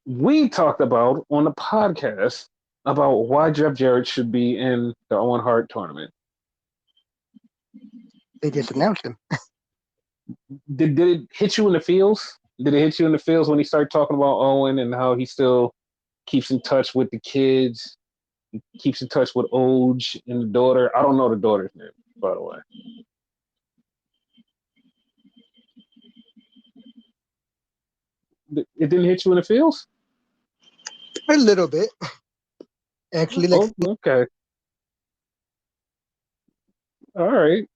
we talked about on the podcast about why Jeff Jarrett should be in the Owen Hart tournament. they just announced him. Did it hit you in the feels? Did it hit you in the feels when he started talking about Owen and how he still keeps in touch with the kids, keeps in touch with Oj and the daughter? I don't know the daughter's name, by the way. It didn't hit you in the feels? A little bit, actually. Like Oh, okay. All right.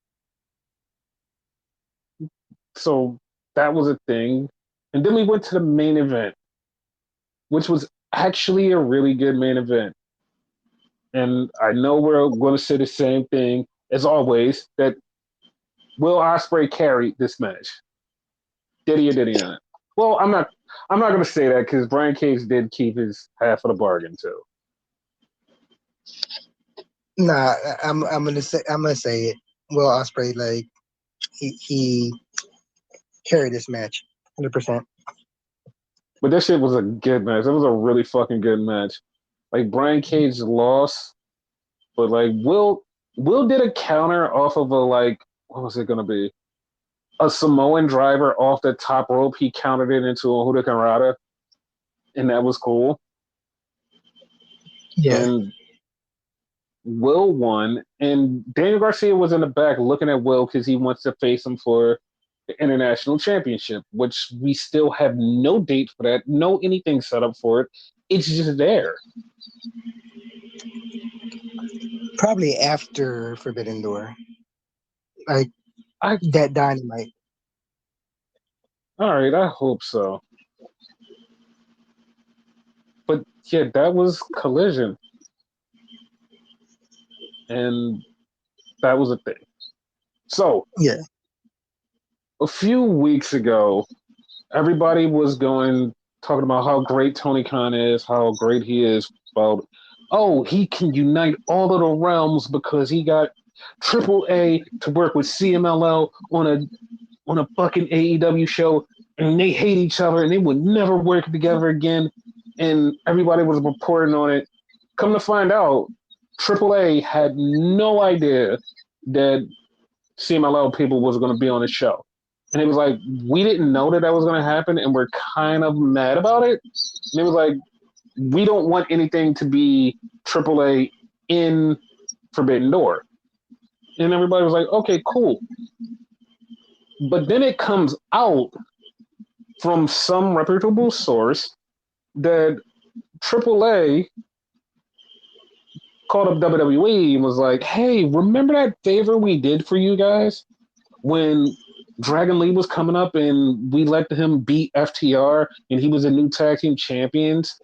So that was a thing. And then we went to the main event, which was actually a really good main event. And I know we're going to say the same thing as always that Will Ospreay carried this match. Did he or did he not? Well, I'm not. I'm not going to say that because Brian Cage did keep his half of the bargain too. nah, I'm gonna say it. Will Ospreay like he carried this match 100%. But that shit was a good match. It was a really fucking good match. Like Brian Cage lost, but like Will did a counter off of a like what was it going to be? A Samoan driver off the top rope. He countered it into a Hurricanrana, and that was cool. Yeah, And Will won, and Daniel Garcia was in the back looking at Will because he wants to face him for the international championship, which we still have no date for that, no anything set up for it. It's just there. probably after Forbidden Door, like I that Dynamite. all right, I hope so. But yeah, that was Collision, and that was a thing. So Yeah, a few weeks ago, everybody was talking about how great Tony Khan is, how great he is. About he can unite all of the realms because he got Triple A to work with CMLL on a fucking AEW show, and they hate each other and they would never work together again. And everybody was reporting on it. Come to find out, Triple A had no idea that CMLL people was going to be on the show. And it was like, we didn't know that was going to happen, and we're kind of mad about it. And it was like, we don't want anything to be AAA in Forbidden Door. And everybody was like, okay, cool. But then it comes out from some reputable source that AAA called up WWE and was like, hey, remember that favor we did for you guys when Dragon Lee was coming up and we let him beat FTR and he was a new tag team champions?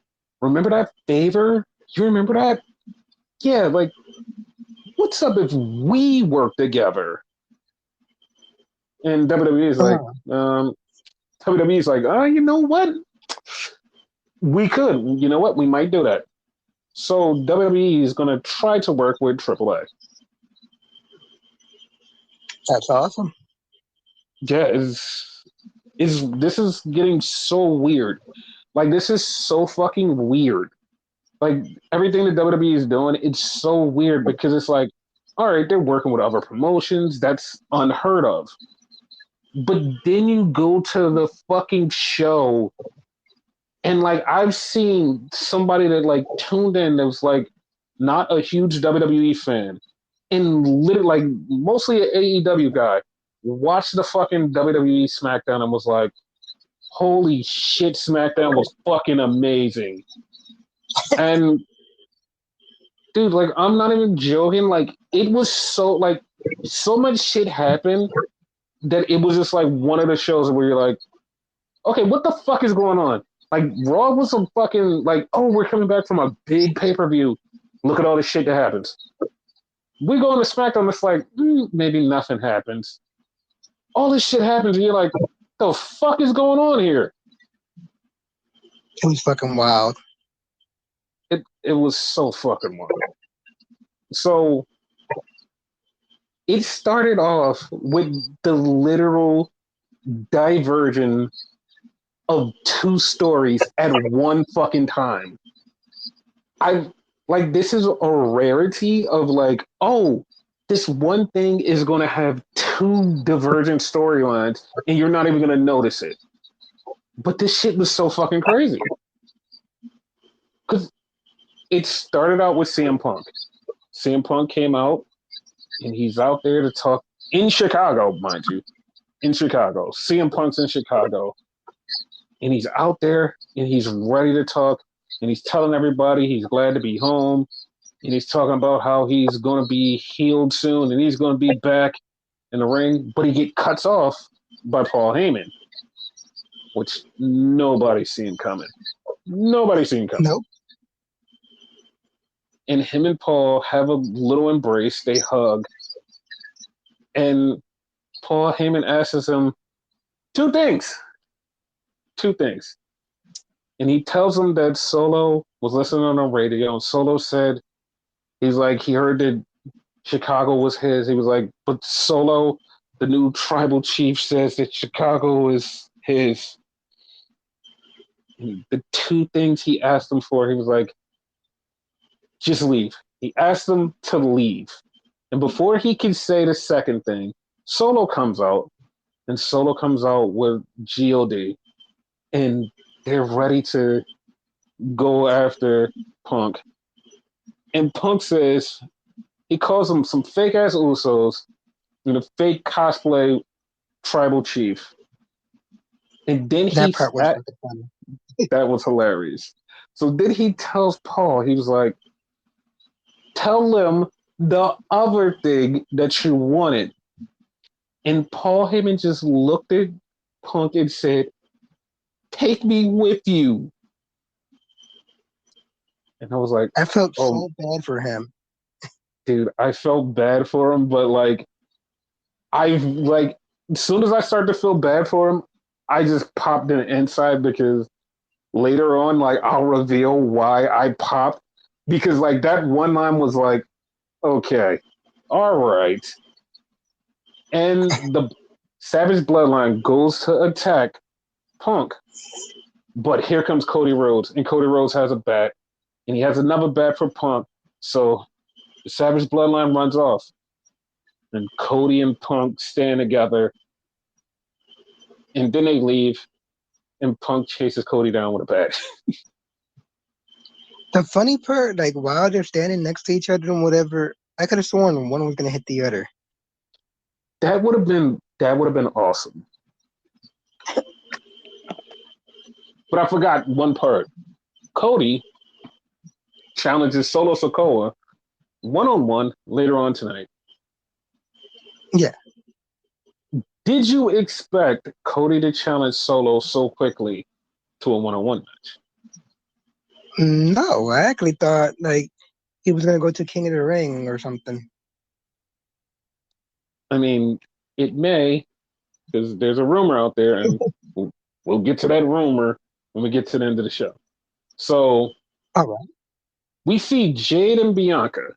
Remember that favor? You remember that? Yeah, like, what's up if we work together? And WWE is like, you know what? We could. You know what? We might do that. So WWE is going to try to work with AAA. That's awesome. Yeah, is this is getting so weird. Like this is so fucking weird. Like everything that WWE is doing, it's so weird because it's like, all right, they're working with other promotions. That's unheard of. But then you go to the fucking show and like I've seen somebody that like tuned in that was like not a huge WWE fan and literally like mostly an AEW guy watched the fucking WWE SmackDown and was like, holy shit, SmackDown was fucking amazing. And dude, like I'm not even joking. Like it was so much shit happened that it was just like one of the shows where you're like, okay, what the fuck is going on? Like Raw was some fucking like, oh, we're coming back from a big pay per view. Look at all the shit that happens. We go on to SmackDown, it's like maybe nothing happens. All this shit happens, and you're like, the fuck is going on here? It was fucking wild. It was so fucking wild. So it started off with the literal diversion of two stories at one fucking time. I like this is a rarity of like, oh, this one thing is going to have two divergent storylines and you're not even going to notice it. But this shit was so fucking crazy. Because it started out with CM Punk. CM Punk came out and he's out there to talk in Chicago, mind you. In Chicago. CM Punk's in Chicago. And he's out there and he's ready to talk. And he's telling everybody he's glad to be home. And he's talking about how he's going to be healed soon and he's going to be back in the ring. But he get cuts off by Paul Heyman, which nobody's seen coming. Nobody's seen coming. Nope. And him and Paul have a little embrace. They hug. And Paul Heyman asks him two things. And he tells him that Solo was listening on the radio. And Solo said, he's like, he heard that Chicago was his. He was like, but Solo, the new tribal chief, says that Chicago is his. And the two things he asked him for, he was like, just leave. He asked him to leave. And before he could say the second thing, Solo comes out. And Solo comes out with G.O.D. And they're ready to go after Punk. And Punk says, he calls them some fake ass Usos and a fake cosplay tribal chief. And then that part was funny. That was hilarious. So then he tells Paul, he was like, tell them the other thing that you wanted. And Paul Heyman just looked at Punk and said, take me with you. And I was like, I felt so bad for him. Dude, I felt bad for him, but like, as soon as I started to feel bad for him, I just popped in inside because later on, like, I'll reveal why I popped because like that one line was like, okay, all right. And the Savage Bloodline goes to attack Punk. But here comes Cody Rhodes, and Cody Rhodes has a bat, and he has another bat for Punk. So the Savage Bloodline runs off, and Cody and Punk stand together, and then they leave, and Punk chases Cody down with a bat. The funny part, like while they're standing next to each other and whatever, I could have sworn one was gonna hit the other. That would have been awesome. But I forgot one part. Cody challenges Solo Sikoa one-on-one later on tonight. Yeah. Did you expect Cody to challenge Solo so quickly to a one-on-one match? No, I actually thought like he was gonna go to King of the Ring or something. I mean, it may, because there's a rumor out there, and we'll get to that rumor when we get to the end of the show. So All right. we see Jade and Bianca,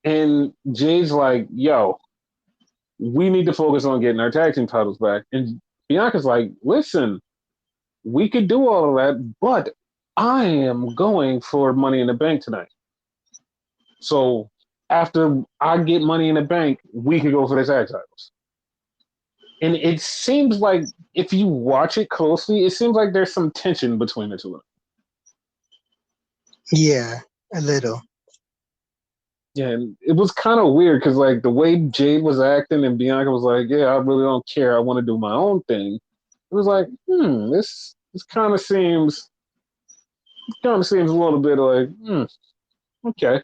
and Jade's like, "Yo, we need to focus on getting our tag team titles back." And Bianca's like, "Listen, we could do all of that, but I am going for Money in the Bank tonight. So after I get Money in the Bank, we can go for the tag titles." And it seems like if you watch it closely, it seems like there's some tension between the two of them. Yeah, a little. Yeah, and it was kind of weird because like the way Jade was acting and Bianca was like, "Yeah, I really don't care. I want to do my own thing." It was like, this kind of seems a little bit like, okay,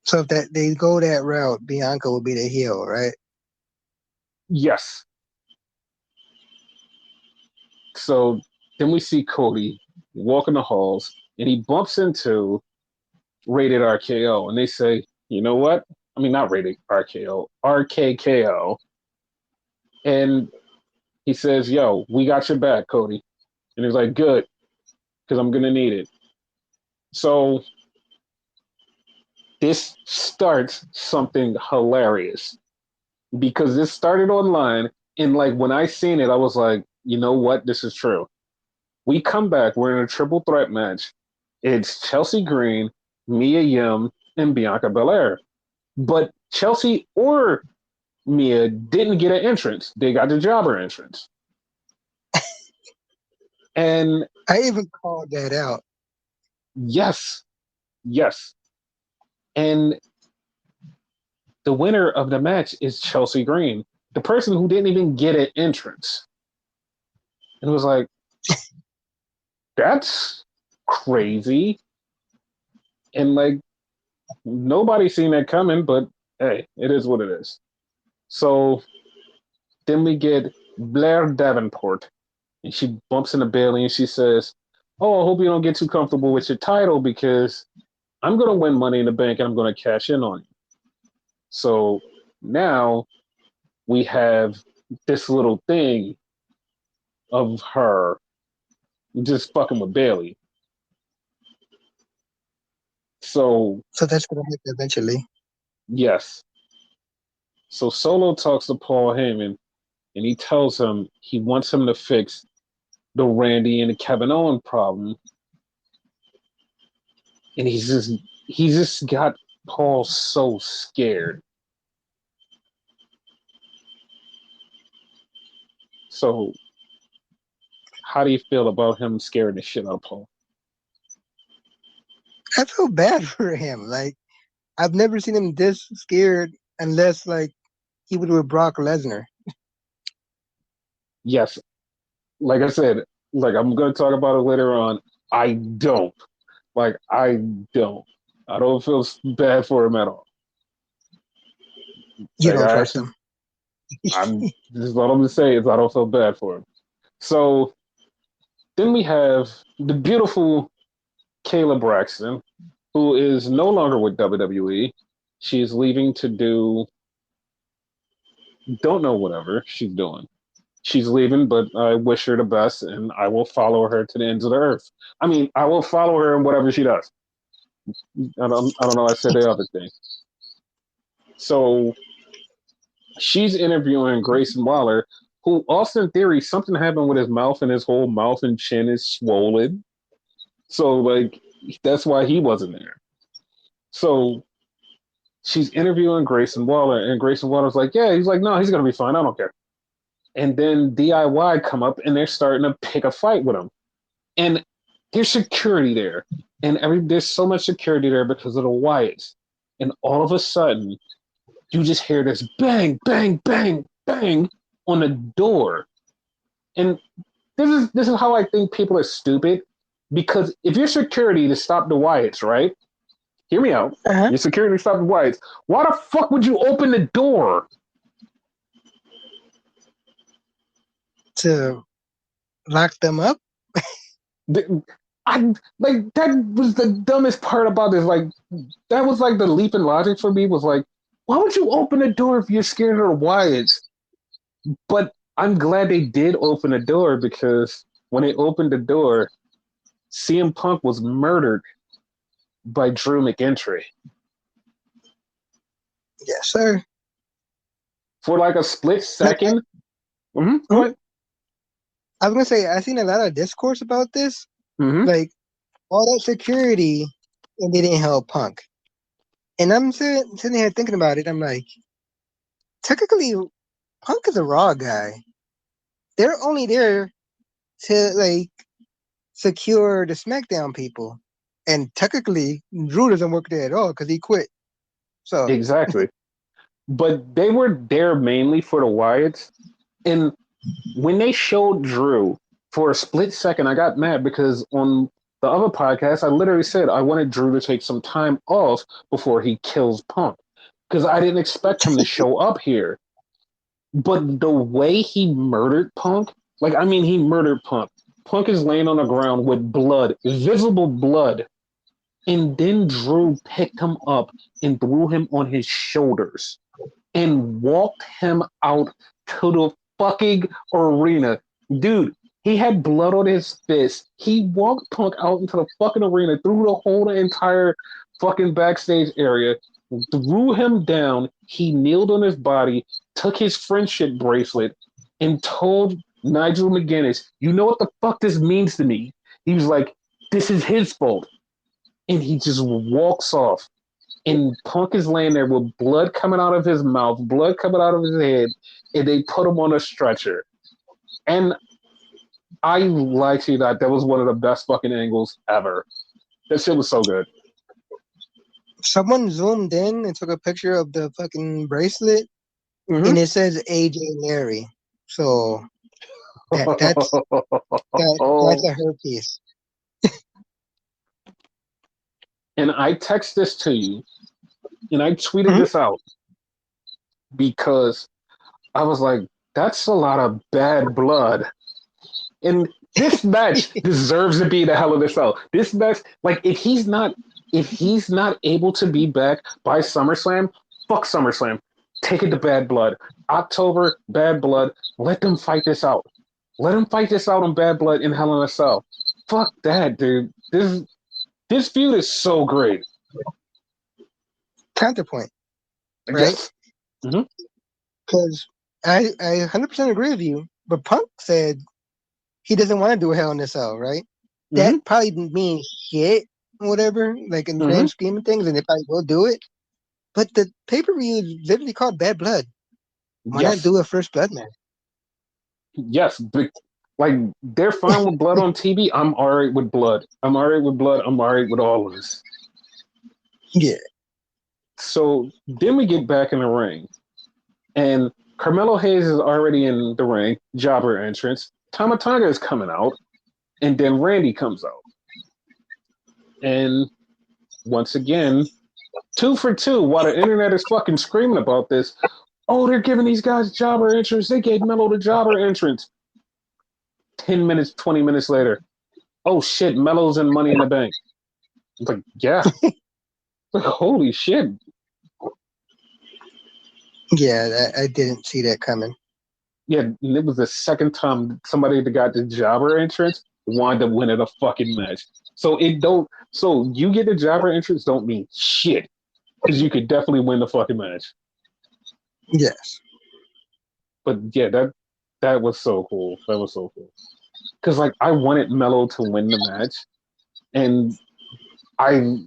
So if that they go that route, Bianca will be the heel, right? yes. So then we see Cody walking the halls, and he bumps into Rated RKO, and they say, "You know what? I mean, not Rated RKO, RKKO." And he says, "Yo, we got your back, Cody." And he's like, "Good, because I'm gonna need it." So this starts something hilarious because this started online, and like when I seen it, I was like, "You know what? This is true." We come back, we're in a triple threat match. It's Chelsea Green, Mia Yim, and Bianca Belair. But Chelsea or Mia didn't get an entrance. They got the jobber entrance. And I even called that out. yes, yes. And the winner of the match is Chelsea Green, the person who didn't even get an entrance. And it was like, that's crazy. And like, nobody seen that coming, but hey, it is what it is. So then we get Blair Davenport, and she bumps into Bailey and she says, "Oh, I hope you don't get too comfortable with your title because I'm going to win Money in the Bank and I'm going to cash in on you." So now we have this little thing of her just fucking with Bailey. So, So that's gonna happen eventually. yes. So Solo talks to Paul Heyman and he tells him he wants him to fix the Randy and the Kevin Owen problem. And he's just got Paul so scared. So how do you feel about him scaring the shit out of Paul? I feel bad for him. Like I've never seen him this scared unless like he was with Brock Lesnar. Yes, like I said, like I'm gonna talk about it later on. I don't. Like I don't. I don't feel bad for him at all. You Like don't I trust actually him. I'm this is what I'm gonna say is I don't feel bad for him. So then we have the beautiful Kayla Braxton, who is no longer with WWE. She is leaving to do don't know whatever she's doing. She's leaving, but I wish her the best, and I will follow her to the ends of the earth. I mean, I will follow her in whatever she does. I don't know. I said the other thing. So she's interviewing Grayson Waller, who Austin Theory something happened with his mouth, and his whole mouth and chin is swollen. So like that's why he wasn't there. So she's interviewing Grayson Waller, and Grayson Waller's like, "Yeah," he's like, "No, he's gonna be fine. I don't care." And then DIY come up, and they're starting to pick a fight with him, and there's security there, and there's so much security there because of the Wyatts, and all of a sudden you just hear this bang, bang, bang, bang on the door. And this is how I think people are stupid. Because if you're security to stop the Wyatts, right? Hear me out. Uh-huh. Your security to stop the Wyatts. Why the fuck would you open the door? To lock them up. I like that was the dumbest part about this. Like that was like the leap in logic for me was like, why would you open the door if you're scared of the Wyatts? But I'm glad they did open the door because when they opened the door, CM Punk was murdered by Drew McIntyre. Yes, sir. For like a split Like, second. Go hmm? ahead. I was gonna say I've seen a lot of discourse about this. Mm-hmm. Like all that security, and they didn't help Punk. And I'm sitting here thinking about it. I'm like, technically, Punk is a Raw guy. They're only there to like secure the SmackDown people, and technically, Drew doesn't work there at all because he quit. So Exactly. But they were there mainly for the Wyatts. And when they showed Drew for a split second, I got mad because on the other podcast, I literally said I wanted Drew to take some time off before he kills Punk because I didn't expect him to show up here. But the way he murdered Punk, like, I mean, he murdered Punk. Punk is laying on the ground with blood, visible blood. And then Drew picked him up and threw him on his shoulders and walked him out to the fucking arena. Dude, he had blood on his fist. He walked Punk out into the fucking arena, through the whole entire fucking backstage area, threw him down. He kneeled on his body, took his friendship bracelet, and told Nigel McGuinness, "You know what the fuck this means to me?" He was like, "This is his fault." And he just walks off. And Punk is laying there with blood coming out of his mouth, blood coming out of his head, and they put him on a stretcher. And I like to that. That was one of the best fucking angles ever. That shit was so good. someone zoomed in and took a picture of the fucking bracelet, Mm-hmm. and it says AJ Larry. So that's a her piece. And I text this to you, and I tweeted Mhm. this out because I was like, that's a lot of bad blood. And this match deserves to be the Hell of a Cell. This match, like, if he's not able to be back by SummerSlam, fuck SummerSlam. Take it to Bad Blood. October, Bad Blood. Let them fight this out. Let them fight this out on Bad Blood in Hell in a Cell. Fuck that, dude. This feud is so great. Counterpoint, right? Yes. Mm-hmm. Because I 100% agree with you. But Punk said he doesn't want to do a Hell in a Cell, right? Mm-hmm. That probably didn't mean shit or whatever, like in the Mm-hmm. grand scheme of things, and they probably will do it. But the pay per view is literally called Bad Blood. Why not Yes. do a first blood match? Yes. Like, they're fine with blood on TV. I'm all right with blood. I'm all right with blood. I'm all right with all of this. Yeah. So then we get back in the ring, and Carmelo Hayes is already in the ring, jobber entrance. Tama Tonga is coming out, and then Randy comes out. And once again, 2 for 2, while the internet is fucking screaming about this. Oh, they're giving these guys jobber entrance. They gave Melo the jobber entrance. 10 minutes, 20 minutes later. Oh shit, Melo's in Money in the Bank. It's like, yeah. Like, holy shit. Yeah, I didn't see that coming. Yeah, and it was the second time somebody that got the jobber entrance wound up winning a fucking match. So you get the jobber entrance don't mean shit. Because you could definitely win the fucking match. Yes. But yeah, that was so cool. That was so cool. Because like I wanted Melo to win the match, and I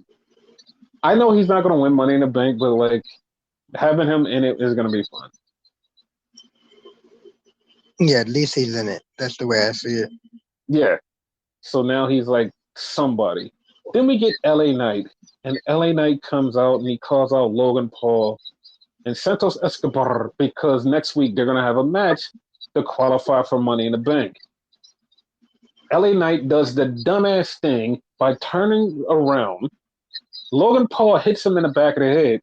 I know he's not gonna win Money in the Bank, but like having him in it is gonna be fun. Yeah, at least he's in it. That's the way I see it. Yeah. So now he's like somebody. Then we get LA Knight, and LA Knight comes out and he calls out Logan Paul and Santos Escobar because next week they're gonna have a match to qualify for Money in the Bank. LA Knight does the dumbass thing by turning around. Logan Paul hits him in the back of the head.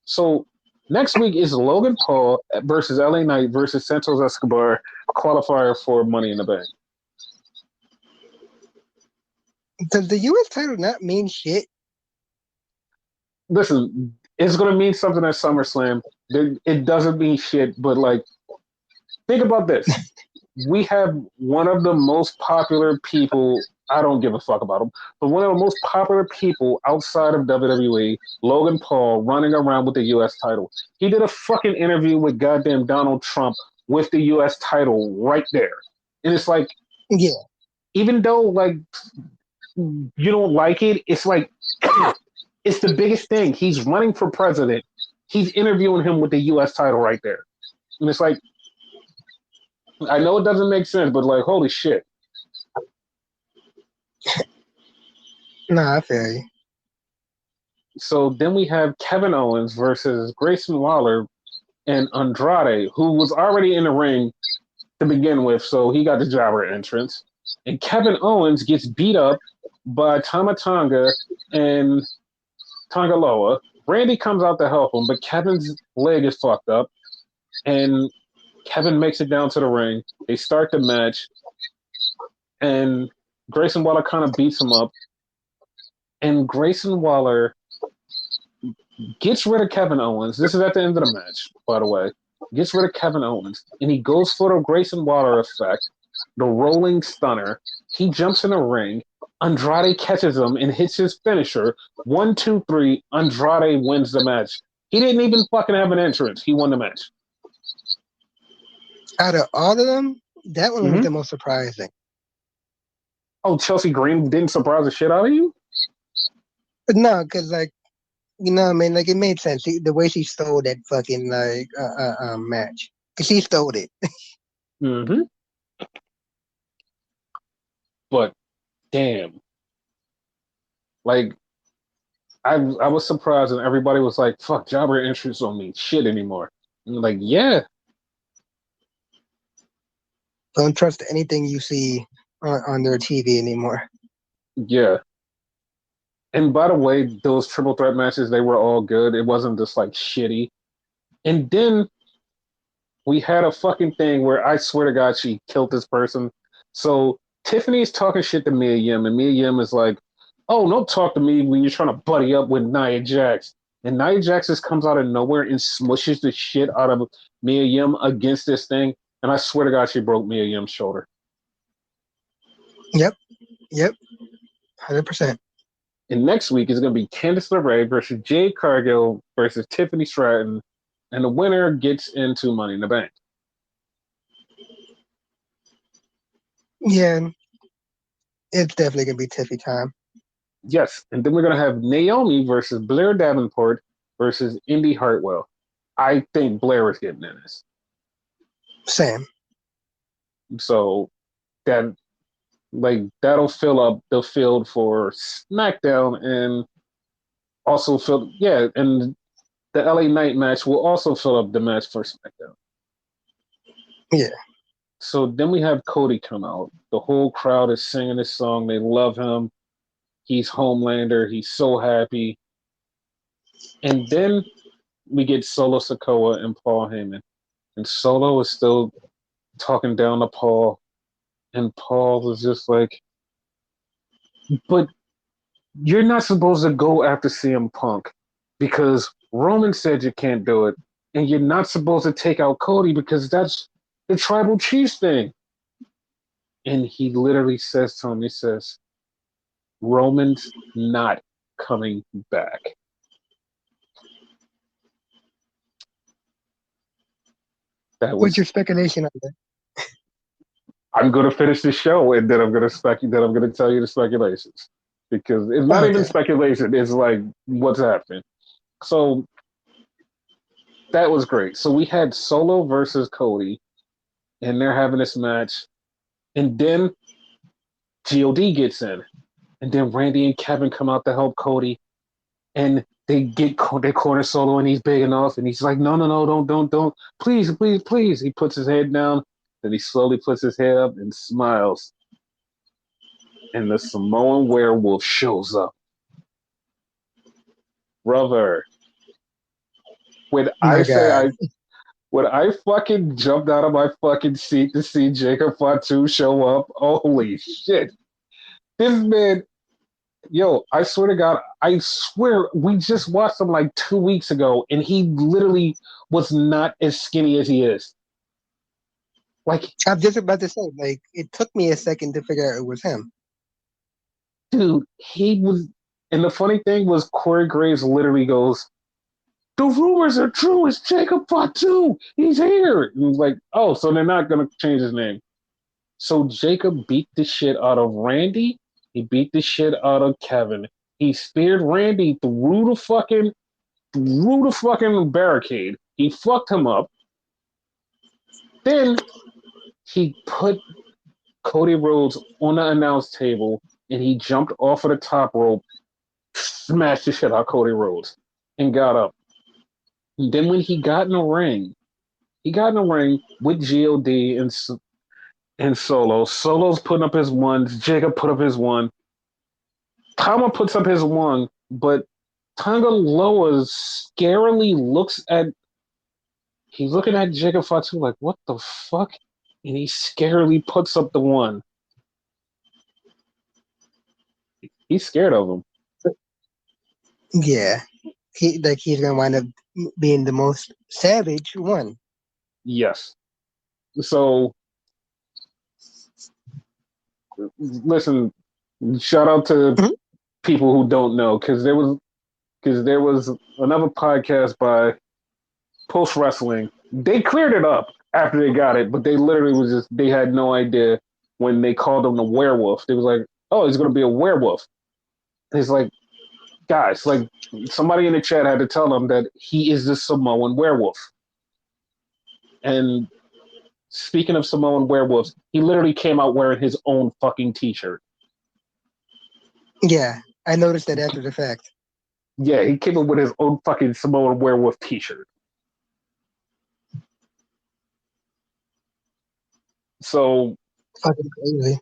So next week is Logan Paul versus LA Knight versus Santos Escobar qualifier for Money in the Bank. Does the U.S. title not mean shit? Listen, it's going to mean something at SummerSlam. It doesn't mean shit, but like, think about this. we have one of the most popular people. I don't give a fuck about him, but one of the most popular people outside of WWE, Logan Paul, running around with the U.S. title. He did a fucking interview with goddamn Donald Trump with the U.S. title right there, and it's like, Yeah. even though like you don't like it, it's like it's the biggest thing. He's running for president. He's interviewing him with the U.S. title right there, and it's like, I know it doesn't make sense, but like, holy shit. Nah, I feel you. So then we have Kevin Owens versus Grayson Waller and Andrade, who was already in the ring to begin with, so he got the jobber entrance. And Kevin Owens gets beat up by Tama Tonga and Tongaloa. Randy comes out to help him, but Kevin's leg is fucked up. And Kevin makes it down to the ring. They start the match. And Grayson Waller kind of beats him up. And Grayson Waller gets rid of Kevin Owens. This is at the end of the match, by the way. Gets rid of Kevin Owens. And he goes for the Grayson Waller effect, the rolling stunner. He jumps in the ring. Andrade catches him and hits his finisher. 1, 2, 3. Andrade wins the match. He didn't even fucking have an entrance. He won the match. Out of all of them, that one was the most surprising. Oh, Chelsea Green didn't surprise the shit out of you? But no, because like, you know what I mean? Like, it made sense. The way she stole that fucking like match. Because she stole it. Mm-hmm. But damn. Like, I was surprised and everybody was like, fuck, jobber entrance don't mean shit anymore. And I'm like, yeah. Don't trust anything you see on their TV anymore. Yeah. And by the way, those triple threat matches, they were all good. It wasn't just like shitty. And then we had a fucking thing where I swear to God, she killed this person. So Tiffany's talking shit to Mia Yim, and Mia Yim is like, oh, don't talk to me when you're trying to buddy up with Nia Jax. And Nia Jax just comes out of nowhere and smushes the shit out of Mia Yim against this thing. And I swear to God, she broke Mia Yim's shoulder. Yep. 100%. And next week is going to be Candice LeRae versus Jade Cargill versus Tiffany Stratton. And the winner gets into Money in the Bank. Yeah. It's definitely going to be Tiffy time. Yes. And then we're going to have Naomi versus Blair Davenport versus Indy Hartwell. I think Blair is getting in this. Same. So that, like, that'll fill up the field for SmackDown and also fill, yeah, and the LA Knight match will also fill up the match for SmackDown. Yeah. So then we have Cody come out. The whole crowd is singing this song. They love him. He's Homelander. He's so happy. And then we get Solo Sikoa and Paul Heyman. And Solo is still talking down to Paul. And Paul was just like, but you're not supposed to go after CM Punk because Roman said you can't do it. And you're not supposed to take out Cody because that's the tribal chief thing. And he literally says to him, he says, Roman's not coming back. What's your speculation on that? I'm going to finish the show and then I'm going to tell you the speculations because it's not even speculation. It's like what's happening. So that was great. So we had Solo versus Cody and they're having this match. And then God gets in. And then Randy and Kevin come out to help Cody. And they corner Solo and he's big enough. And he's like, no, don't. Please. He puts his head down. Then he slowly puts his head up and smiles. And the Samoan werewolf shows up. Brother. When I fucking jumped out of my fucking seat to see Jacob Fatu show up, holy shit. This man, yo, I swear to God, we just watched him like 2 weeks ago, and he literally was not as skinny as he is. Like, I'm just about to say, like, it took me a second to figure out it was him. dude, he was. And the funny thing was, Corey Graves literally goes, "The rumors are true. It's Jacob Fatu. He's here." And he's like, "Oh, so they're not gonna change his name." So Jacob beat the shit out of Randy. He beat the shit out of Kevin. He speared Randy through the fucking barricade. He fucked him up. Then he put Cody Rhodes on the announce table and he jumped off of the top rope, smashed the shit out of Cody Rhodes, and got up. And then when he got in the ring with God and Solo. Solo's putting up his ones. Jacob put up his one. Tama puts up his one, but Tonga Loa scarily looks at. He's looking at Jacob Fatu like, what the fuck? And he scarily puts up the one. He's scared of him. Yeah, he's gonna wind up being the most savage one. Yes. So, listen, shout out to Mhm. people who don't know because there was another podcast by Post Wrestling. They cleared it up after they got it, but they literally was just they had no idea when they called him the werewolf. They was like, "Oh, he's gonna be a werewolf." And it's like, guys, like somebody in the chat had to tell them that he is the Samoan werewolf. And speaking of Samoan werewolves, he literally came out wearing his own fucking t-shirt. Yeah, I noticed that after the fact. Yeah, he came up with his own fucking Samoan werewolf t-shirt. So Fucking crazy.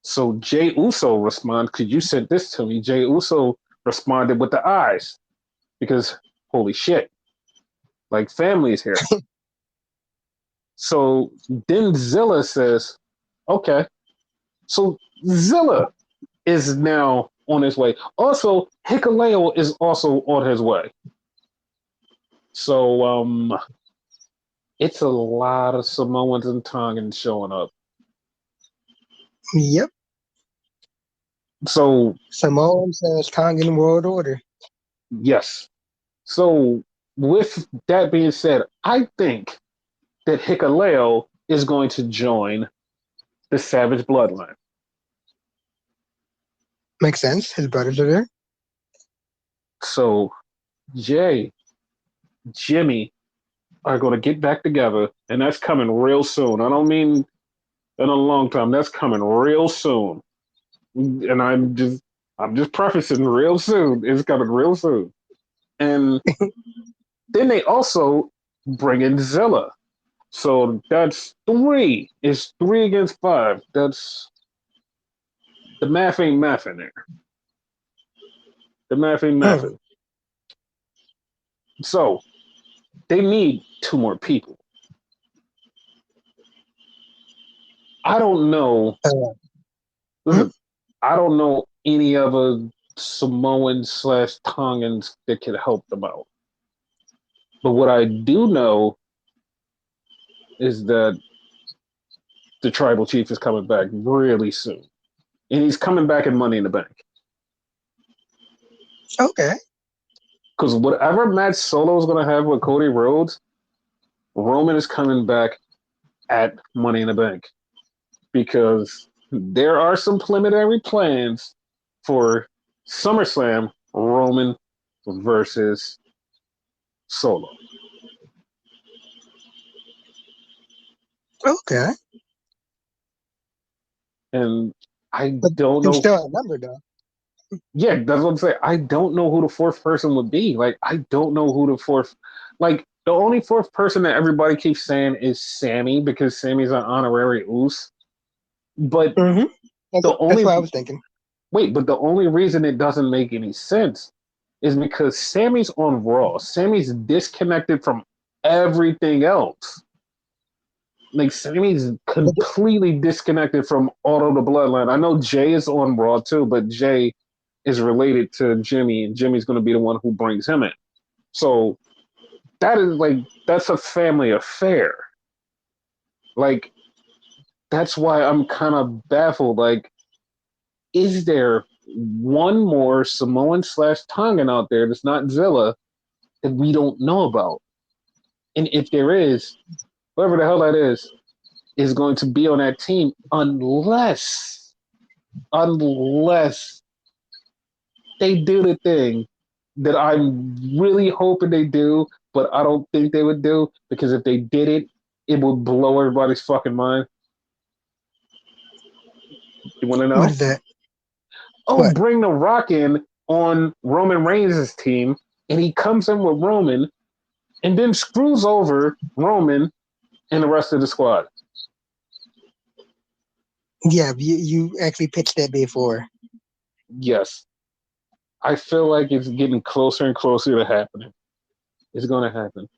So Jay Uso responds, because you sent this to me. Jay Uso responded with the eyes because holy shit, like family is here. So then Zilla says, okay. So Zilla is now on his way. Also, Hikuleo is also on his way. So it's a lot of Samoans and Tongans showing up. Yep. So Samoan says Tongan World Order. yes. So with that being said, I think that Hikuleo is going to join the Savage Bloodline. Makes sense. His brothers are there. So Jay, Jimmy are going to get back together, and that's coming real soon. I don't mean in a long time. That's coming real soon. And I'm just prefacing real soon. It's coming real soon. And then they also bring in Zilla. So that's three. It's 3 against 5. That's the math ain't mathing there. The math ain't mathing. So they need 2 more people. I don't know. Listen, I don't know any other Samoans slash Tongans that could help them out. But what I do know is that the tribal chief is coming back really soon. And he's coming back in Money in the Bank. Okay. Because whatever match Solo is going to have with Cody Rhodes, Roman is coming back at Money in the Bank. Because there are some preliminary plans for SummerSlam Roman versus Solo. Okay. And I But don't he's know. still outnumbered though. Yeah, that's what I'm saying. I don't know who the fourth person would be. Like, I don't know who the fourth. Like, the only fourth person that everybody keeps saying is Sammy because Sammy's an honorary Uce. But Mm-hmm. the That's only what I was thinking. but the only reason it doesn't make any sense is because Sammy's on Raw. Sammy's disconnected from everything else. Like Sammy's But completely disconnected from all of the bloodline. I know Jay is on Raw too, but Jay is related to Jimmy, and Jimmy's going to be the one who brings him in. So that is like that's a family affair. Like, that's why I'm kind of baffled. Like, is there one more Samoan slash Tongan out there that's not Zilla that we don't know about? And if there is, whoever the hell that is going to be on that team unless they do the thing that I'm really hoping they do, but I don't think they would do, because if they did it, it would blow everybody's fucking mind. You want to What know? is that? Oh, What? bring The Rock in on Roman Reigns' team, and he comes in with Roman and then screws over Roman and the rest of the squad. Yeah, you actually pitched that before. Yes. I feel like it's getting closer and closer to happening. It's going to happen.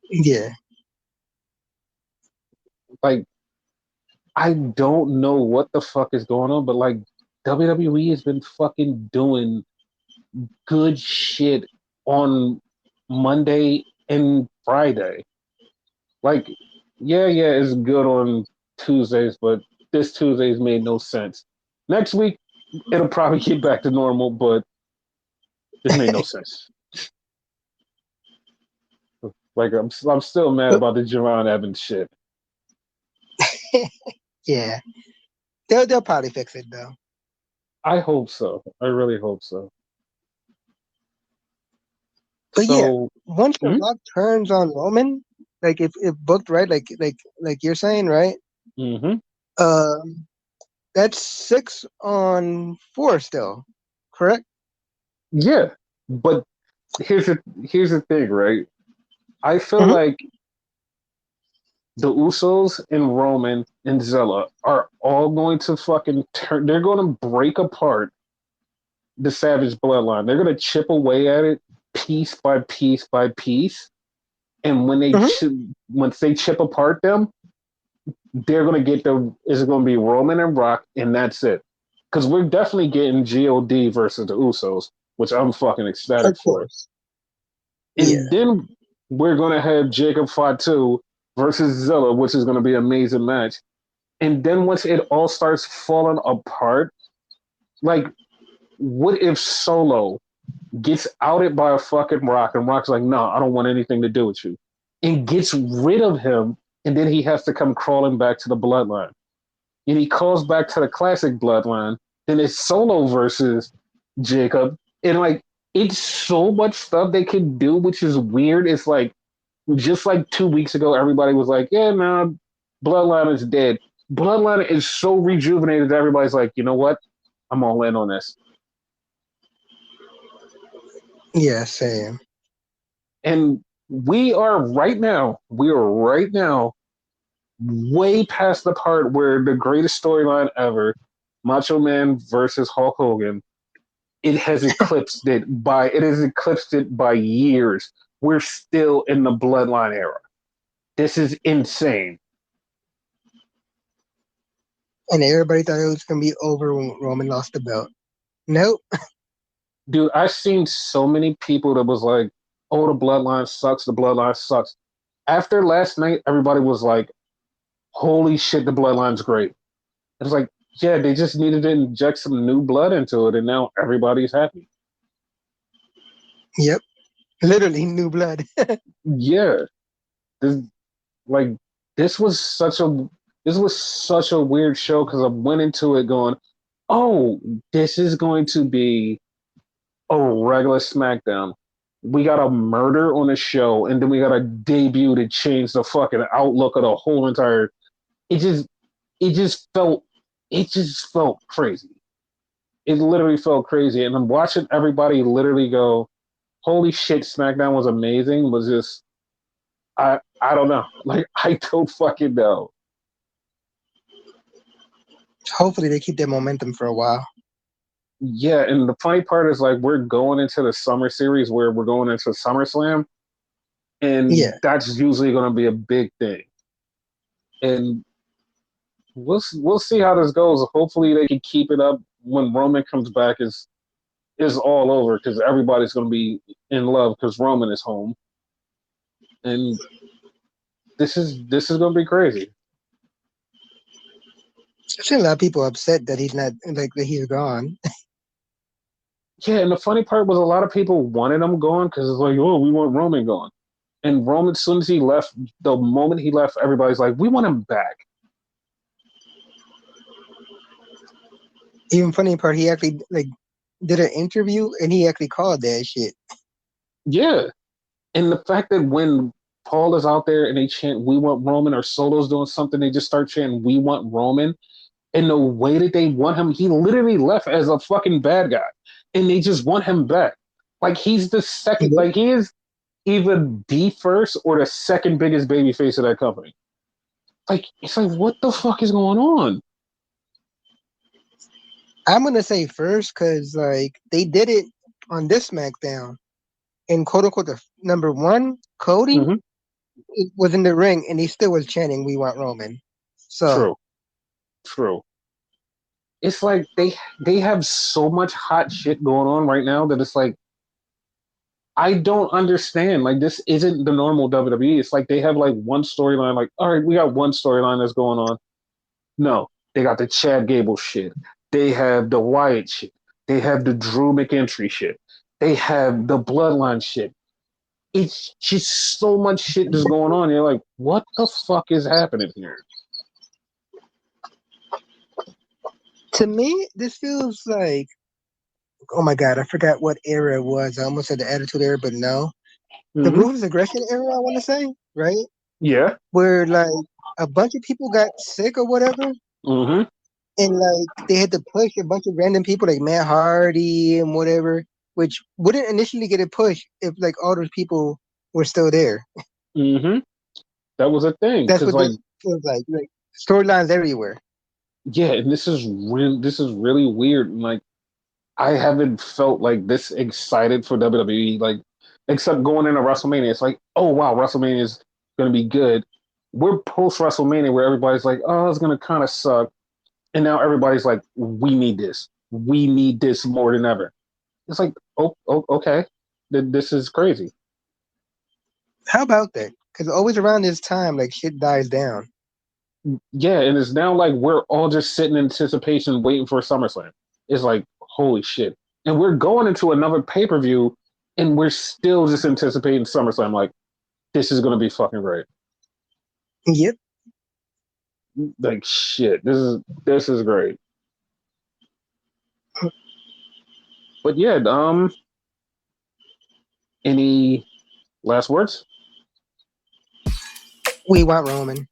Yeah. Like, I don't know what the fuck is going on, but like, WWE has been fucking doing good shit on Monday and Friday. Like, yeah, it's good on Tuesdays, but this Tuesday's made no sense. Next week, it'll probably get back to normal, but this made no sense. Like, I'm still mad about the Jerron Evans shit. Yeah. They'll probably fix it though. I hope so. I really hope so. But yeah, So, once the mhm, Rock turns on Roman, like if booked right, like you're saying, right? mhm. Um, that's 6-on-4 still, correct? Yeah, but here's the thing, right? I feel Hmm. like the Usos and Roman and Zilla are all going to fucking turn. They're going to break apart the Savage bloodline. They're going to chip away at it piece by piece by piece. And Hmm. once they chip apart them, they're going to get the. It's going to be Roman and Rock, and that's it. Because we're definitely getting God versus the Usos, which I'm fucking ecstatic Of for. course. Yeah. And then we're going to have Jacob Fatu versus Zilla, which is going to be an amazing match. And then once it all starts falling apart, like, what if Solo gets outed by a fucking Rock, and Rock's like, no, I don't want anything to do with you, and gets rid of him, and then he has to come crawling back to the bloodline. And he calls back to the classic bloodline, then it's Solo versus Jacob. And like, it's so much stuff they can do, which is weird. It's like, just like 2 weeks ago, everybody was like, yeah, nah, Bloodline is dead. Bloodline is so rejuvenated that everybody's like, you know what? I'm all in on this. Yeah, same. And we are right now way past the part where the greatest storyline ever, Macho Man versus Hulk Hogan, it has eclipsed it by years. We're still in the Bloodline era. This is insane. And everybody thought it was gonna be over when Roman lost the belt. Nope. Dude, I've seen so many people that was like, oh, the Bloodline sucks, the Bloodline sucks. After last night, everybody was like, holy shit, the Bloodline's great. It was like, yeah, they just needed to inject some new blood into it, and now everybody's happy. Yep. Literally new blood. Yeah, this like this was such a this was such a weird show, because I went into it going, oh, this is going to be a regular SmackDown. We got a murder on the show, and then we got a debut to change the fucking outlook of the whole entire. It just, it just felt, it just felt crazy. It literally felt crazy, and I'm watching everybody literally go, "Holy shit, SmackDown was amazing." Was just, I don't know, like, I don't fucking know. Hopefully they keep their momentum for a while. Yeah, and the funny part is, like, we're going into the summer series where we're going into SummerSlam, and Yeah. that's usually going to be a big thing. And we'll see how this goes. Hopefully, they can keep it up when Roman comes back. Is all over, because everybody's going to be in love because Roman is home. And This is gonna be crazy. I've seen a lot of people upset that he's not like that he's gone. Yeah, and the funny part was a lot of people wanted him gone because it's like, oh, we want Roman gone. And Roman, as soon as he left, the moment he left, everybody's like, we want him back. Even funny part, he actually like did an interview and he actually called that shit. Yeah. And the fact that when Paul is out there and they chant, we want Roman, or Solo's doing something, they just start chanting, we want Roman. And the way that they want him, he literally left as a fucking bad guy. And they just want him back. Like he's the second, Yep. like he is either the first or the second biggest baby face of that company. Like, it's like, what the fuck is going on? I'm gonna say first because like they did it on this SmackDown, and quote unquote the number one Cody Mm-hmm. was in the ring and he still was chanting "We want Roman." So True. True. It's like they have so much hot shit going on right now that it's like I don't understand. Like this isn't the normal WWE. It's like they have like one storyline. Like, all right, we got one storyline that's going on. No, they got the Chad Gable shit. They have the Wyatt shit. They have the Drew McIntyre shit. They have the Bloodline shit. It's just so much shit that's going on. You're like, what the fuck is happening here? to me, this feels like oh my god, I forgot what era it was. I almost said the Attitude Era, but no, the Mm-hmm. Ruthless Aggression era. I want to say right Yeah. where like a bunch of people got sick or whatever, Mm-hmm. and like they had to push a bunch of random people like Matt Hardy and whatever, which wouldn't initially get a push if like all those people were still there. Mm-hmm. That was a thing. That's Cause what like, this feels like storylines everywhere. yeah, and this is really weird. And like I haven't felt like this excited for WWE, like except going into WrestleMania. It's like, oh wow, WrestleMania is gonna be good. We're post WrestleMania where everybody's like, oh, it's gonna kind of suck. And now everybody's like, we need this. We need this more than ever. It's like, oh okay. This is crazy. How about that? Because always around this time, like shit dies down. Yeah, and it's now like we're all just sitting in anticipation waiting for SummerSlam. It's like, holy shit. And we're going into another pay-per-view and we're still just anticipating SummerSlam. Like, this is gonna be fucking great. Yep. Like shit. This is great. But yeah, any last words? We want Roman.